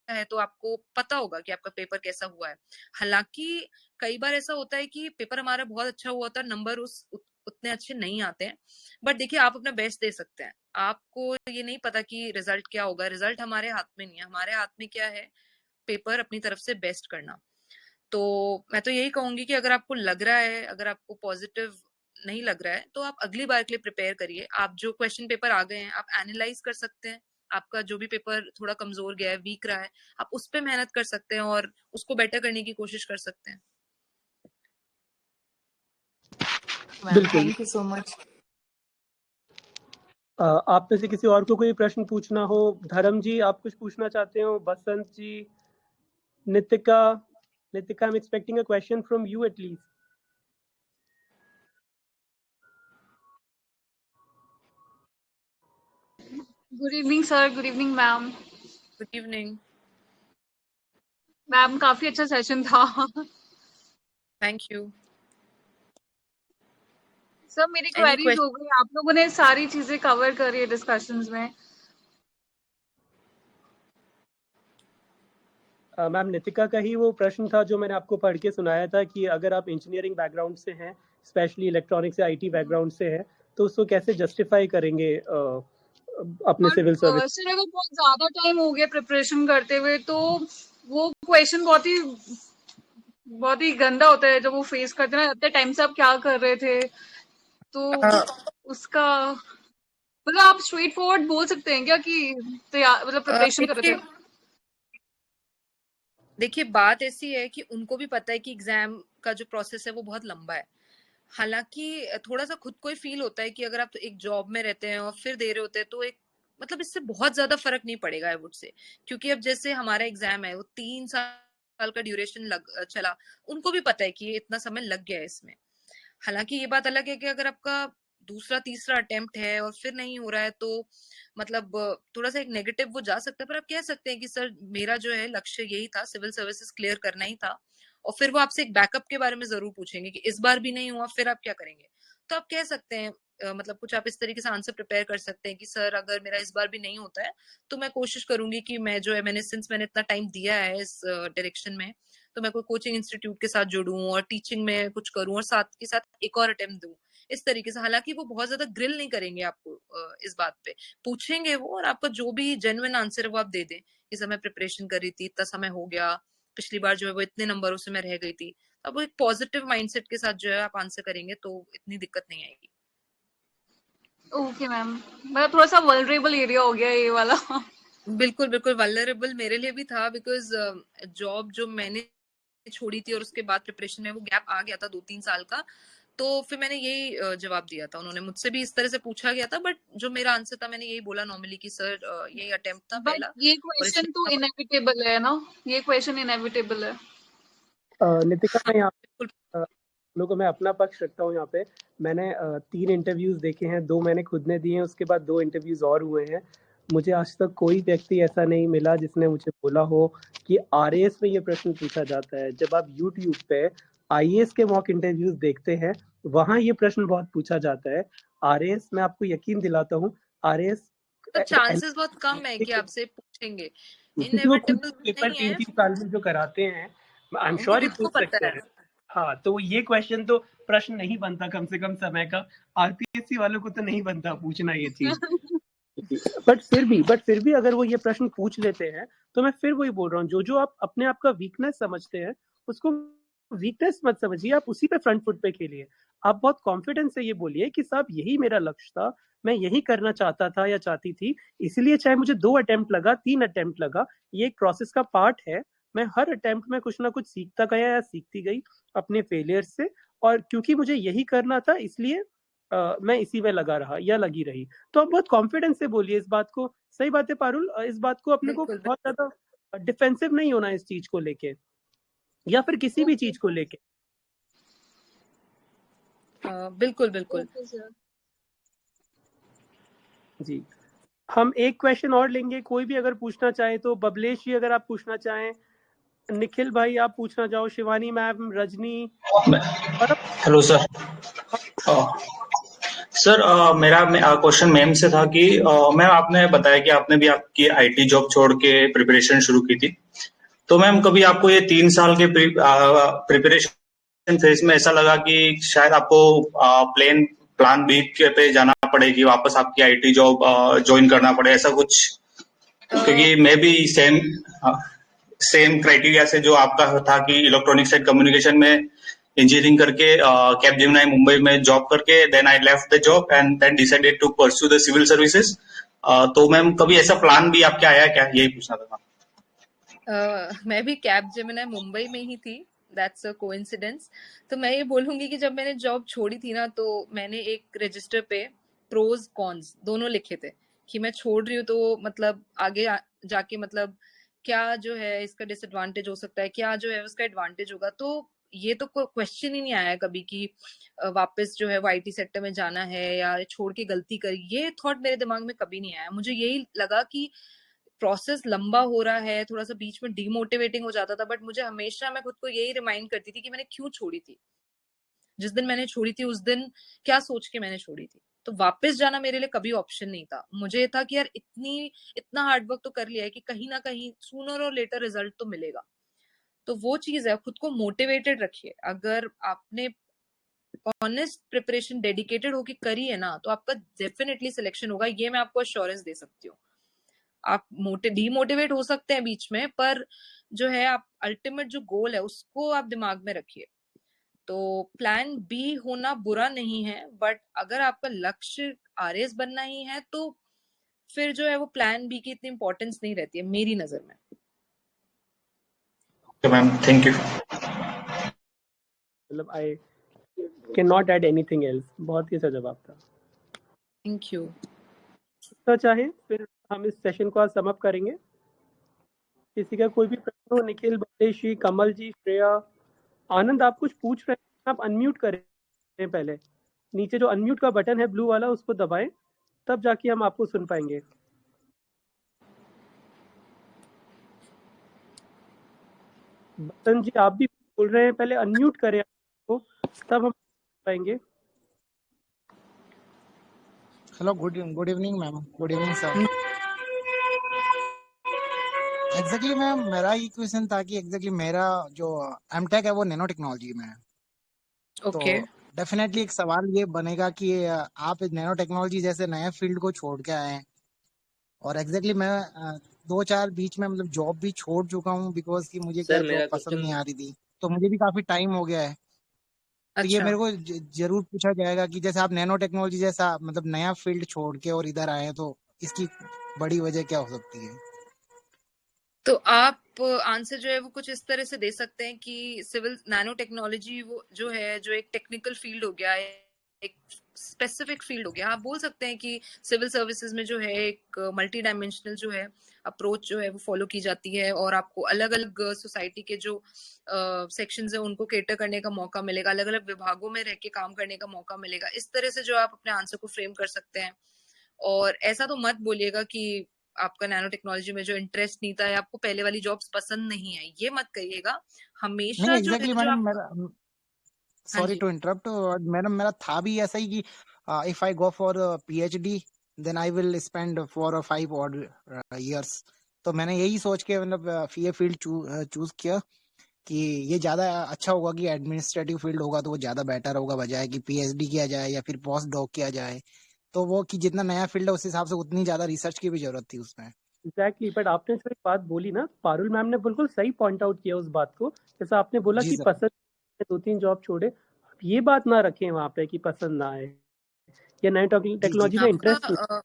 है तो आपको पता होगा कि आपका पेपर कैसा हुआ है। हालांकि कई बार ऐसा होता है कि पेपर हमारा बहुत अच्छा हुआ होता है, नंबर उतने अच्छे नहीं आते हैं, बट देखिए आप अपना बेस्ट दे सकते हैं। आपको ये नहीं पता कि रिजल्ट क्या होगा, रिजल्ट हमारे हाथ में नहीं है। हमारे हाथ में क्या है, पेपर अपनी तरफ से बेस्ट करना। तो मैं तो यही कहूंगी कि अगर आपको लग रहा है, अगर आपको पॉजिटिव नहीं लग रहा है, तो आप अगली बार के लिए प्रिपेयर करिए। आप जो क्वेश्चन पेपर आ गए हैं आप एनालाइज कर सकते हैं। आपका जो भी पेपर थोड़ा कमजोर गया है, वीक रहा है, आप उस पर मेहनत कर सकते हैं और उसको बेटर करने की कोशिश कर सकते हैं। बिल्कुल। Thank you so much. आप में से किसी और को कोई प्रश्न पूछना हो, धर्म जी आप कुछ पूछना चाहते हो, Basant ji, Nitika, I am expecting a question from you at least. Good evening sir, good evening ma'am. Good evening ma'am काफी अच्छा सेशन था। थैंक यू सर मेरी एनी क्वेरीज हो गई, आप लोगों ने सारी चीजें कवर करी है डिस्कशंस में। मैम नितिका का ही वो प्रश्न था जो मैंने आपको पढ़ के सुनाया था कि अगर आप इंजीनियरिंग बैकग्राउंड से हैं, स्पेशली इलेक्ट्रॉनिक्स से, आईटी बैकग्राउंड से हैं, तो उसको कैसे जस्टिफाई करेंगे अपने सिविल सर्विस। सर अगर बहुत ज्यादा टाइम हो गया प्रिपरेशन करते हुए तो वो क्वेश्चन बहुत ही गंदा होता है जब वो फेस करते हैं ना, इतने टाइम से आप क्या कर रहे थे, तो उसका मतलब आप स्ट्रेट फॉरवर्ड बोल सकते हैं क्या कि मतलब प्रिपरेशन कर रहे थे। देखिए बात ऐसी है कि उनको भी पता है कि एग्जाम का जो प्रोसेस है वो बहुत लंबा है। हालांकि थोड़ा सा खुद को ही फील होता है कि अगर आप एक जॉब में रहते हैं और फिर दे रहे होते हैं तो एक मतलब इससे बहुत ज्यादा फर्क नहीं पड़ेगा आई वुड से। क्योंकि अब जैसे हमारा एग्जाम है वो 3 साल का ड्यूरेशन चला, उनको भी पता है कि इतना समय लग गया है इसमें। हालांकि ये बात अलग है कि अगर आपका दूसरा तीसरा अटेम्प्ट है और फिर नहीं हो रहा है तो मतलब थोड़ा सा एक नेगेटिव वो जा सकता है, पर आप कह सकते हैं कि सर मेरा जो है लक्ष्य यही था, सिविल सर्विसेज क्लियर करना ही था। और फिर वो आपसे एक बैकअप के बारे में जरूर पूछेंगे कि इस बार भी नहीं हुआ फिर आप क्या करेंगे। तो आप कह सकते हैं मतलब कुछ आप इस तरीके से आंसर प्रिपेयर कर सकते हैं कि सर अगर मेरा इस बार भी नहीं होता है तो मैं कोशिश करूंगी कि मैं जो है मैंने इतना टाइम दिया है इस डायरेक्शन में, तो मैं कोई कोचिंग इंस्टीट्यूट के साथ जुड़ूं और टीचिंग में कुछ करूं और साथ के साथ एक और अटेम्प्ट दूं, इस तरीके से। हालांकि वो बहुत ज्यादा ग्रिल नहीं करेंगे आपको इस बात पे, पूछेंगे वो और आपका जो भी जेन्युइन आंसर है वो आप दे दें कि सर मैं प्रिपरेशन कर रही थी, इतना समय हो गया, पिछली बार जो है वो इतने नंबरों से मैं रह गई थी। अब वो एक पॉजिटिव माइंडसेट के साथ जो है आप आंसर करेंगे तो इतनी दिक्कत नहीं आएगी। ओके मैम, मतलब थोड़ा सा वल्नरेबल एरिया हो गया ये वाला। बिल्कुल बिल्कुल वल्नरेबल मेरे लिए भी था, बिकॉज जॉब जो मैंने छोड़ी थी और उसके बाद प्रिपरेशन में वो गैप आ गया था 2-3 साल का, तो फिर मैंने यही जवाब दिया था। उन्होंने मुझसे भी इस तरह से पूछा गया था, बट जो मेरा आंसर था मैंने यही बोला नॉर्मली कि सर यही अटेम्प्ट था बट पहला ये और क्वेश्चन इसलिए तो इनएविटेबल है ना, ये क्वेश्चन इनएविटेबल है। नितिका, मैं यहाँ बिल्कुल लोगों को मैं अपना पक्ष रखता हूँ। यहाँ पे मैंने 3 इंटरव्यूज देखे हैं, 2 मैंने खुद ने दिए हैं, उसके बाद 2 इंटरव्यूज और हुए हैं। मुझे आज तक कोई व्यक्ति ऐसा नहीं मिला जिसने मुझे बोला हो कि आरएएस में ये प्रश्न पूछा जाता है। जब आप यूट्यूब पे आईएएस के मॉक इंटरव्यूज देखते हैं, वहां ये प्रश्न बहुत पूछा जाता है। आरएएस, मैं आपको यकीन दिलाता हूँ, आरएएस तो चांसेस बहुत कम है कि आपसे पूछेंगे, क्योंकि वो खुद इनएविटेबल पेपर नहीं है, 3-3 साल में जो कराते हैं, आई एम उनको श्योर ही खुद को पूछ पता सकते है। हैं। हाँ, तो ये क्वेश्चन तो प्रश्न नहीं बनता कम से कम समय का। आरपीएससी वालों को तो नहीं बनता पूछना ये चीज। बट फिर भी अगर वो ये प्रश्न पूछ लेते हैं, तो मैं फिर वही बोल रहा हूँ, जो आप अपने आप का वीकनेस समझते हैं उसको वीकनेस मत समझिए, आप उसी पे फ्रंट फुट पे खेलिए। आप बहुत कॉन्फिडेंस से ये बोलिए कि साहब यही मेरा लक्ष्य था, मैं यही करना चाहता था या चाहती थी, इसलिए चाहे मुझे 2 अटेम्प्ट लगा, 3 अटेम्प्ट लगा, ये एक प्रोसेस का पार्ट है। मैं हर अटेम्प्ट में कुछ ना कुछ सीखता गया या सीखती गई अपने फेलियर से, और क्योंकि मुझे यही करना था इसलिए मैं इसी में लगा रहा या लगी रही। तो आप बहुत कॉन्फिडेंस से बोलिए इस बात को। सही बात है पारुल, इस बात को अपने को बिल्कुल बहुत ज्यादा डिफेंसिव नहीं होना इस चीज को लेके, या फिर किसी भी चीज को लेके। बिल्कुल बिल्कुल ओके सर। जी, हम एक क्वेश्चन और लेंगे, कोई भी अगर पूछना चाहे तो। बबलेश जी अगर आप पूछना चाहें, निखिल भाई आप पूछना चाहो, शिवानी मैम, रजनी, और हेलो सर। सर मेरा क्वेश्चन मैम से था कि मैम आपने बताया कि आपने भी आपकी आईटी जॉब छोड़ के प्रिपरेशन शुरू की थी, तो मैम कभी आपको ये 3 साल के प्रिपरेशन फेज में ऐसा लगा कि शायद आपको प्लान बी पे जाना पड़े कि वापस आपकी आईटी जॉब ज्वाइन करना पड़े, ऐसा कुछ? क्योंकि मैं भी सेम क्राइटेरिया से जो आपका था कि इलेक्ट्रॉनिक्स एंड कम्युनिकेशन में इंजीनियरिंग करके कैपजेमिनी मुंबई में जॉब करके then I left the job and then decided to pursue the civil services. तो मैम कभी ऐसा प्लान भी आपके आया क्या, यही पूछना था। मैं भी कैपजेमिनी मुंबई में ही थी, दैट्स अ कोइंसिडेंस। तो मैं ये बोलूंगी कि जब मैंने जॉब छोड़ी थी ना, तो मैंने एक रजिस्टर पे प्रोज कॉन्स दोनों लिखे थे कि मैं छोड़ रही हूँ तो मतलब आगे जाके मतलब क्या जो है इसका डिसएडवांटेज हो सकता है, क्या जो है उसका एडवांटेज होगा। तो ये तो कोई क्वेश्चन ही नहीं आया कभी कि वापस जो है वो आईटी सेक्टर में जाना है या छोड़ के गलती करी, ये थॉट मेरे दिमाग में कभी नहीं आया। मुझे यही लगा कि प्रोसेस लंबा हो रहा है, थोड़ा सा बीच में डीमोटिवेटिंग हो जाता था, बट मुझे हमेशा मैं खुद को यही रिमाइंड करती थी कि मैंने क्यों छोड़ी थी, जिस दिन मैंने छोड़ी थी उस दिन क्या सोच के मैंने छोड़ी थी। तो वापस जाना मेरे लिए कभी ऑप्शन नहीं था। मुझे था कि यार इतना हार्ड वर्क तो कर लिया है कि कहीं ना कहीं सूनर और लेटर रिजल्ट तो मिलेगा। तो वो चीज है, खुद को मोटिवेटेड रखिए। अगर आपने ऑनेस्ट प्रिपरेशन डेडिकेटेड होके करी है ना, तो आपका डेफिनेटली सिलेक्शन होगा, ये मैं आपको अश्योरेंस दे सकती हूँ। आप डीमोटिवेट हो सकते हैं बीच में, पर जो है आप अल्टीमेट जो गोल है उसको आप दिमाग में रखिए। तो प्लान बी होना बुरा नहीं है, बट अगर आपका लक्ष्य आरएस बनना ही है तो फिर जो है वो प्लान बी की इतनी इंपॉर्टेंस नहीं रहती है मेरी नजर में। Okay ma'am, thank you. मतलब I can not add anything else. बहुत ही अच्छा जवाब था। Thank you. तो चाहे फिर हम इस सेशन को आज सम अप करेंगे। किसी का कोई भी प्रश्न हो? निखिल, बबलेश जी, कमल जी, श्रेया, आनंद, आप कुछ पूछ रहे हैं? आप अनम्यूट करें पहले। नीचे जो अनम्यूट का बटन है ब्लू वाला उसको दबाएं, तब जाके हम आपको सुन पाएंगे। बसंत जी आप भी बोल रहे हैं, पहले अनम्यूट करें आपको, तब हम पाएंगे। Hello, good evening ma'am, good evening sir. Exactly ma'am, मेरा ही क्वेश्चन था कि एग्जैक्टली मेरा जो एमटेक है वो नैनो टेक्नोलॉजी में है। ओके, तो डेफिनेटली एक सवाल ये बनेगा कि आप नैनो टेक्नोलॉजी जैसे नए फील्ड को छोड़ के आए हैं, और एग्जैक्टली मैं 2-4 बीच में मतलब जॉब भी छोड़ चुका हूँ बिकॉज कि मुझे क्या सर मेरा जॉब पसंद क्वेश्चन नहीं आ रही थी, तो मुझे भी काफी टाइम हो गया है। तो ये अच्छा। मेरे को जरूर पूछा जाएगा कि जैसे आप नैनो टेक्नोलॉजी जैसा मतलब नया फील्ड छोड़ के और इधर आए हैं, तो इसकी बड़ी वजह क्या हो सकती है? तो आप आंसर जो है वो कुछ इस तरह से दे सकते हैं कि सिविल नैनो टेक्नोलॉजी वो जो है, जो एक टेक्निकल फील्ड हो गया है, एक स्पेसिफिक फील्ड हो गया। आप बोल सकते हैं कि सिविल सर्विसेज में जो है एक मल्टी डायमेंशनल जो है अप्रोच जो है वो फॉलो की जाती है, और आपको अलग अलग सोसाइटी के जो सेक्शंस है उनको केटर करने का मौका मिलेगा, अलग अलग विभागों में रह के काम करने का मौका मिलेगा। इस तरह से जो आप अपने आंसर को फ्रेम कर सकते हैं। और ऐसा तो मत बोलिएगा कि आपका नैनो टेक्नोलॉजी में जो इंटरेस्ट नहीं था या आपको पहले वाली जॉब्स पसंद नहीं है, ये मत कहिएगा। नहीं हमेशा जो है एग्जैक्टली जो मैडम, आप मेरा हाँ सॉरी जी, टू इंटरप्ट मैडम, मेरा था भी ऐसा ही कि if I go for PhD then I will spend 4 or 5 odd years। तो मैंने यही सोच के मतलब ये फील्ड चूज किया कि ये ज्यादा अच्छा होगा कि एडमिनिस्ट्रेटिव फील्ड होगा तो वो ज्यादा बेटर होगा बजाय कि पीएचडी किया जाए या फिर पोस्ट डॉक किया जाए। तो वो कि जितना नया फील्ड है उस हिसाब से उतनी ज्यादा रिसर्च की भी जरूरत थी उसमें। एग्जैक्टली, बट आपने जो एक बात बोली ना, पारुल मैम ने बिल्कुल सही पॉइंट आउट किया उस बात को। जैसा आपने बोला जी कि सर। पसंद 2-3 जॉब छोड़े, आप ये बात ना रखें वहां पे कि पसंद ना आए या नए जी जी टेक्नोलॉजी में आपका इंटरेस्ट नहीं।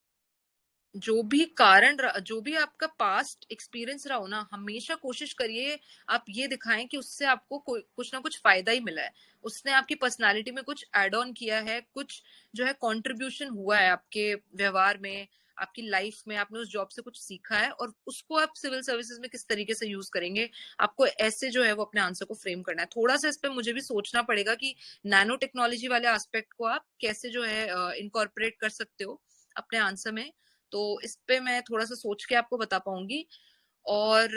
जो भी कारण जो भी आपका पास्ट एक्सपीरियंस रहा हो ना, हमेशा कोशिश करिए आप ये दिखाएं कि उससे आपको कुछ ना कुछ फायदा ही मिला है, उसने आपकी पर्सनालिटी में कुछ एड ऑन किया है, कुछ जो है कंट्रीब्यूशन हुआ है आपके व्यवहार में, आपकी लाइफ में, आपने उस जॉब से कुछ सीखा है, और उसको आप सिविल सर्विसेज में किस तरीके से यूज करेंगे, आपको ऐसे जो है वो अपने आंसर को फ्रेम करना है। थोड़ा सा इस पे मुझे भी सोचना पड़ेगा कि नैनो टेक्नोलॉजी वाले एस्पेक्ट को आप कैसे जो है इनकॉर्पोरेट कर सकते हो अपने आंसर में। तो इस पे मैं थोड़ा सा सोच के आपको बता पाऊंगी। और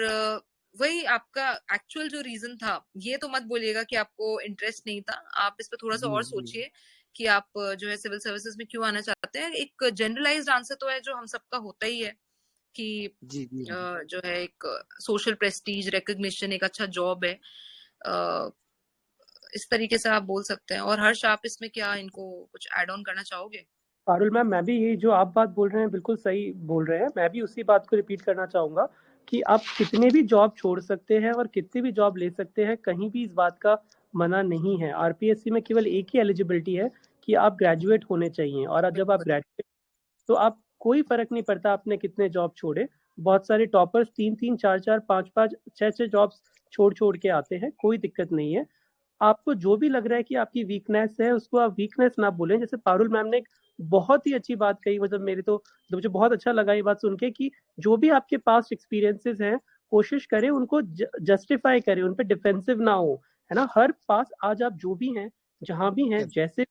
वही आपका एक्चुअल जो रीजन था, ये तो मत बोलिएगा कि आपको इंटरेस्ट नहीं था। आप इस पे थोड़ा सा जी और जी सोचिए कि आप जो है सिविल सर्विसेज में क्यों आना चाहते हैं। एक जनरलाइज्ड आंसर तो है जो हम सबका होता ही है कि जी जी जी। जो है एक सोशल प्रेस्टीज, रिकग्निशन, एक अच्छा जॉब है। अ, इस तरीके से आप बोल सकते हैं। और हर्ष, आप इसमें क्या इनको कुछ ऐड ऑन करना चाहोगे? पारुल मैम, मैं भी ये जो आप बात बोल रहे हैं बिल्कुल सही बोल रहे हैं। मैं भी उसी बात को रिपीट करना चाहूंगा कि आप कितने भी जॉब छोड़ सकते हैं और कितनी भी जॉब ले सकते हैं, कहीं भी इस बात का मना नहीं है। आरपीएससी में केवल एक ही एलिजिबिलिटी है कि आप ग्रेजुएट होने चाहिए, और जब आप बिल्कुल। ग्रेजुएट तो आप कोई फर्क नहीं पड़ता आपने कितने जॉब छोड़े। बहुत सारे टॉपर्स 3-3, 4-4, 5-5, 6-6 जॉब्स छोड़ छोड़ के आते हैं, कोई दिक्कत नहीं है। आपको जो भी लग रहा है कि आपकी वीकनेस है, उसको आप वीकनेस ना बोलें। जैसे पारुल मैम ने एक बहुत ही अच्छी बात कही, मतलब मेरे तो मुझे बहुत अच्छा लगा ये बात सुन के कि जो भी आपके पास्ट एक्सपीरियंसेस हैं, कोशिश करें उनको जस्टिफाई करें, उन पे डिफेंसिव ना हो, है ना। हर पास आज आप जो भी हैं, जहां भी हैं, जैसे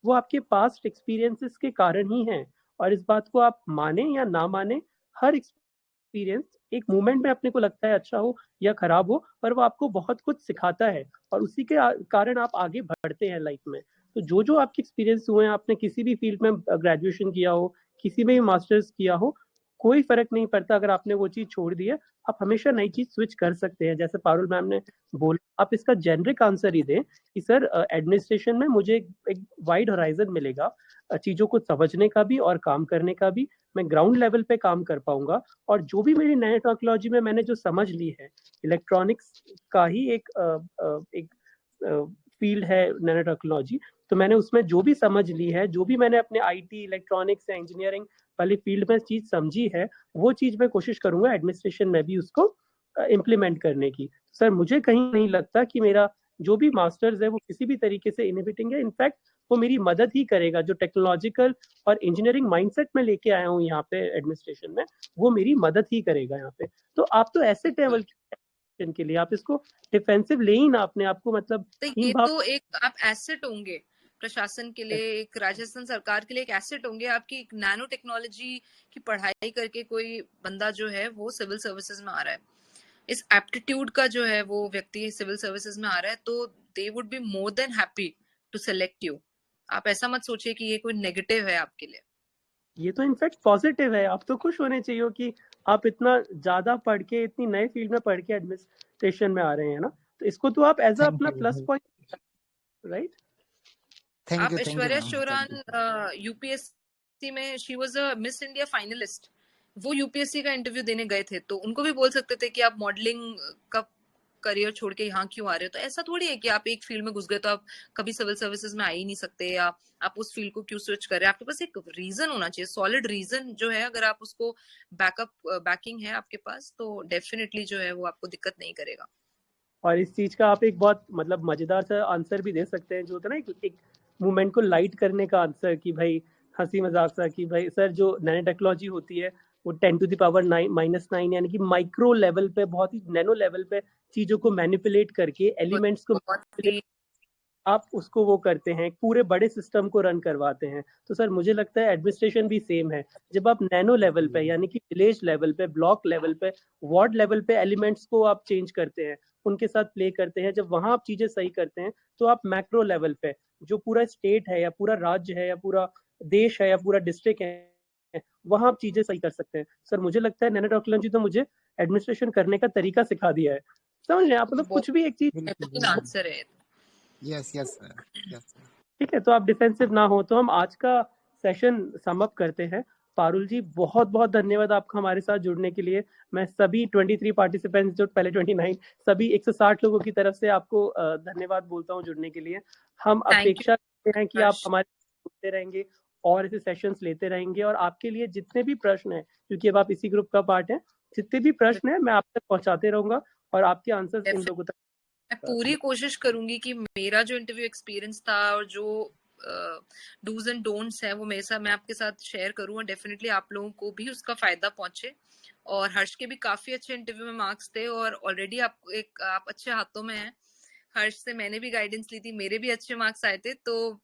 वो आपके पास्ट एक्सपीरियंसेस के कारण ही हैं। और इस बात को आप माने या ना माने, हर एक्सपीरियंस एक मोमेंट में अपने को लगता है अच्छा हो या खराब हो, पर वो आपको बहुत कुछ सिखाता है, और उसी के कारण आप आगे बढ़ते हैं लाइफ में। तो जो जो आपके एक्सपीरियंस हुए हैं, आपने किसी भी फील्ड में ग्रेजुएशन किया हो, किसी में भी मास्टर्स किया हो, कोई फर्क नहीं पड़ता। अगर आपने वो चीज छोड़ दी है, आप हमेशा नई चीज स्विच कर सकते हैं। जैसे पारुल मैम ने बोला, आप इसका जेनरिक आंसर ही दें कि सर एडमिनिस्ट्रेशन में मुझे एक वाइड होराइजन मिलेगा चीजों को समझने का भी और काम करने का भी। मैं ग्राउंड लेवल पे काम कर पाऊंगा, और जो भी मेरी नैनो टेक्नोलॉजी में मैंने जो समझ ली है, इलेक्ट्रॉनिक्स का ही एक फील्ड है नैनो टेक्नोलॉजी, तो मैंने उसमें जो भी समझ ली है, जो भी मैंने अपने आईटी, इलेक्ट्रॉनिक्स या इंजीनियरिंग वाली फील्ड में चीज समझी है, वो चीज मैं कोशिश करूंगा एडमिनिस्ट्रेशन में भी उसको इम्प्लीमेंट करने की। सर मुझे कहीं नहीं लगता कि मेरा जो भी मास्टर्स है वो किसी भी तरीके से इनहिबिटिंग है। इनफैक्ट वो मेरी मदद ही करेगा। जो टेक्नोलॉजिकल और इंजीनियरिंग माइंडसेट में लेके आया हूँ यहाँ पे एडमिनिस्ट्रेशन में, वो मेरी मदद ही करेगा यहाँ पे। तो आप तो ऐसे टेबल के लिए आप इसको डिफेंसिव ले ही ना अपने आप को, मतलब तो हीन ये भाव। तो एक आप एसेट होंगे। प्रशासन के लिए, एक राजस्थान सरकार के लिए एक एसेट होंगे। आपकी एक नैनो टेक्नोलॉजी की पढ़ाई करके कोई बंदा जो है वो सिविल सर्विसेज में आ रहा है, इस एप्टीट्यूड का जो है वो व्यक्ति सिविल सर्विसेज में आ रहा है, तो they would be more than happy to select you. आप ऐसा मत सोचिए कि ये कोई नेगेटिव है आपके लिए। ये तो इनफैक्ट पॉजिटिव है। आप तो खुश होने चाहिए कि आप इतना ज्यादा पढ़ के, इतनी नए फील्ड में पढ़ के एडमिनिस्ट्रेशन में आ रहे हैं ना, तो इसको तो आप एज अ अपना प्लस पॉइंट, राइट? आप ऐश्वर्या चौरान यूपीएससी में, she was a miss India finalist, वो यूपीएससी का इंटरव्यू देने गए थे, तो उनको भी बोल सकते थे कि आप मॉडलिंग का करियर छोड़ के यहाँ क्यों आ रहे हो। तो ऐसा थोड़ी है कि आप एक फील्ड में घुस गए तो आप कभी सिविल सर्विसेज में आ ही नहीं सकते, या आप उस फील्ड को क्यों स्विच कर रहे हैं। आपके पास एक रीजन होना चाहिए, सॉलिड रीजन जो है। अगर आप उसको बैकिंग है आपके पास, तो डेफिनेटली जो है वो आपको दिक्कत नहीं करेगा। और इस चीज का आप एक बहुत मतलब मजेदार सा आंसर भी दे सकते हैं, जो होता है ना एक मूवमेंट को लाइट करने का आंसर, कि भाई हंसी मजाक सा, कि भाई सर जो नैनो टेक्नोलॉजी होती है वो 10⁻⁹ यानी कि माइक्रो लेवल पे, बहुत ही नैनो लेवल पे चीजों को मैनिपुलेट करके, एलिमेंट्स को आप उसको वो करते हैं, पूरे बड़े सिस्टम को रन करवाते हैं। तो सर मुझे लगता है एडमिनिस्ट्रेशन भी सेम है। जब आप नैनो लेवल पे, यानी कि विलेज लेवल पे, ब्लॉक लेवल पे, वार्ड लेवल पे एलिमेंट्स को आप चेंज करते हैं, उनके साथ प्ले करते हैं, जब वहां आप चीजें सही करते हैं, तो आप मैक्रो लेवल पे, जो पूरा स्टेट है या पूरा राज्य है या पूरा देश है या पूरा डिस्ट्रिक्ट है, वहां आप चीजें सही कर सकते हैं। सर मुझे लगता है नैनो टेक्नोलॉजी तो मुझे एडमिनिस्ट्रेशन करने का तरीका सिखा दिया है। समझ रहे हैं आप? मतलब कुछ भी एक चीज आंसर है। Yes yes yes. ठीक है, तो आप डिफेंसिव ना हो। तो हम आज का सेशन सम अप करते हैं। पारुल जी बहुत बहुत धन्यवाद आपका हमारे साथ जुड़ने के लिए। मैं सभी 23 पार्टिसिपेंट्स, जो पहले 29, सभी 160 लोगों की तरफ से आपको धन्यवाद बोलता हूँ जुड़ने के लिए। हम अपेक्षा करते हैं कि आप हमारे जुड़ते रहेंगे और ऐसे सेशंस लेते रहेंगे, और आपके लिए जितने भी प्रश्न हैं, क्योंकि अब आप इसी ग्रुप का पार्ट हैं, जितने भी प्रश्न हैं मैं आप तक पहुंचाते रहूंगा और आपके आंसर्स इन लोगों तक। मैं पूरी कोशिश करूंगी कि मेरा जो इंटरव्यू एक्सपीरियंस था और जो डूज एंड डोंट्स है वो मेरे साथ, मैं आपके साथ शेयर करूं, और डेफिनेटली आप लोगों को भी उसका फायदा पहुंचे। और हर्ष के भी काफी अच्छे इंटरव्यू में मार्क्स थे, और ऑलरेडी आप अच्छे हाथों में हैं। हर्ष से मैंने भी गाइडेंस ली थी, मेरे भी अच्छे मार्क्स आए थे। तो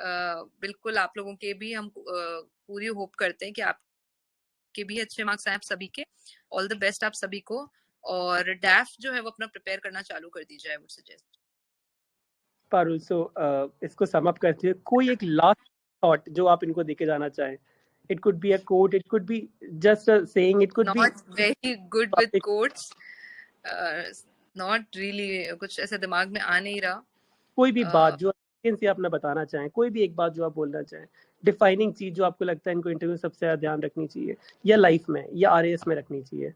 बिल्कुल आप लोगों के भी हम पूरी होप करते हैं कि आपके भी अच्छे मार्क्स आए, आप सभी के। ऑल द बेस्ट आप सभी को। और डैफ जो है वो अपना प्रिपेयर करना चालू कर दीजिए, आई वुड सजेस्ट। पारुल, इसको सम अप करते हैं, कोई एक लास्ट थॉट जो आप इनको देके जाना चाहें। It could be a quote, it could be just a saying, it could not be very good with quotes, not really, कुछ ऐसा दिमाग में आ नहीं रहा। कोई भी बात जो से आपने बताना चाहें, कोई भी एक बात जो आप बोलना चाहें, डिफाइनिंग चीज जो आपको लगता है इनको इंटरव्यू सबसे ज्यादा ध्यान रखनी चाहिए, या लाइफ में या आरएएस में रखनी चाहिए।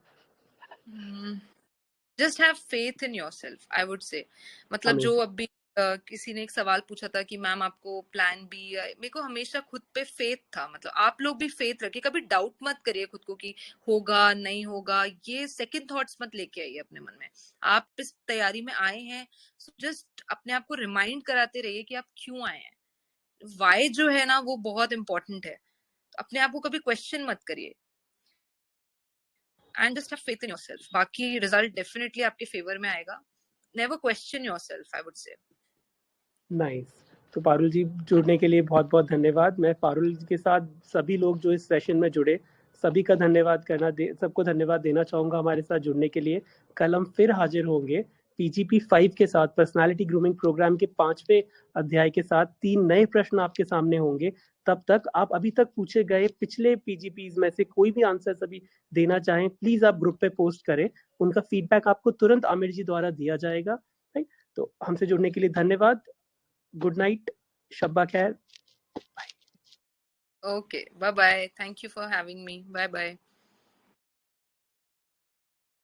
Just have faith in yourself, I would से। मतलब जो अभी किसी ने एक सवाल पूछा था कि मैम आपको प्लान बी, मेरे को हमेशा खुद पे फेथ था। मतलब आप लोग भी फेथ रखिए, कभी डाउट मत करिए खुद को कि होगा नहीं होगा, ये सेकंड थॉट्स मत लेके आइए अपने मन में। आप इस तैयारी में आए हैं, सो जस्ट अपने आप को रिमाइंड कराते रहिए कि आप क्यों आए हैं। वाई जो है ना वो बहुत इंपॉर्टेंट है, अपने आप को कभी क्वेश्चन मत करिए, and just have faith in yourself. बाकी रिजल्ट डेफिनेटली आपके फेवर में आएगा। Never question yourself, I would से। नाइस। तो पारुल जी जुड़ने के लिए बहुत बहुत धन्यवाद। मैं पारुल के साथ सभी लोग जो इस सेशन में जुड़े, सभी का सबको धन्यवाद देना चाहूंगा हमारे साथ जुड़ने के लिए। कल हम फिर हाजिर होंगे PGP 5 के साथ, पर्सनालिटी ग्रूमिंग प्रोग्राम के 5वें अध्याय के साथ। 3 नए प्रश्न आपके सामने होंगे। तब तक आप अभी तक पूछे गए पिछले PGPs में से कोई भी आंसर सभी देना चाहें, प्लीज आप ग्रुप पे पोस्ट करें। उनका फीडबैक आपको तुरंत आमिर जी द्वारा दिया जाएगा। राइट, तो हमसे जुड़ने के लिए धन्यवाद। गुड नाइट, शब्बा खैर। Okay, bye bye. Thank you for having me. Bye bye.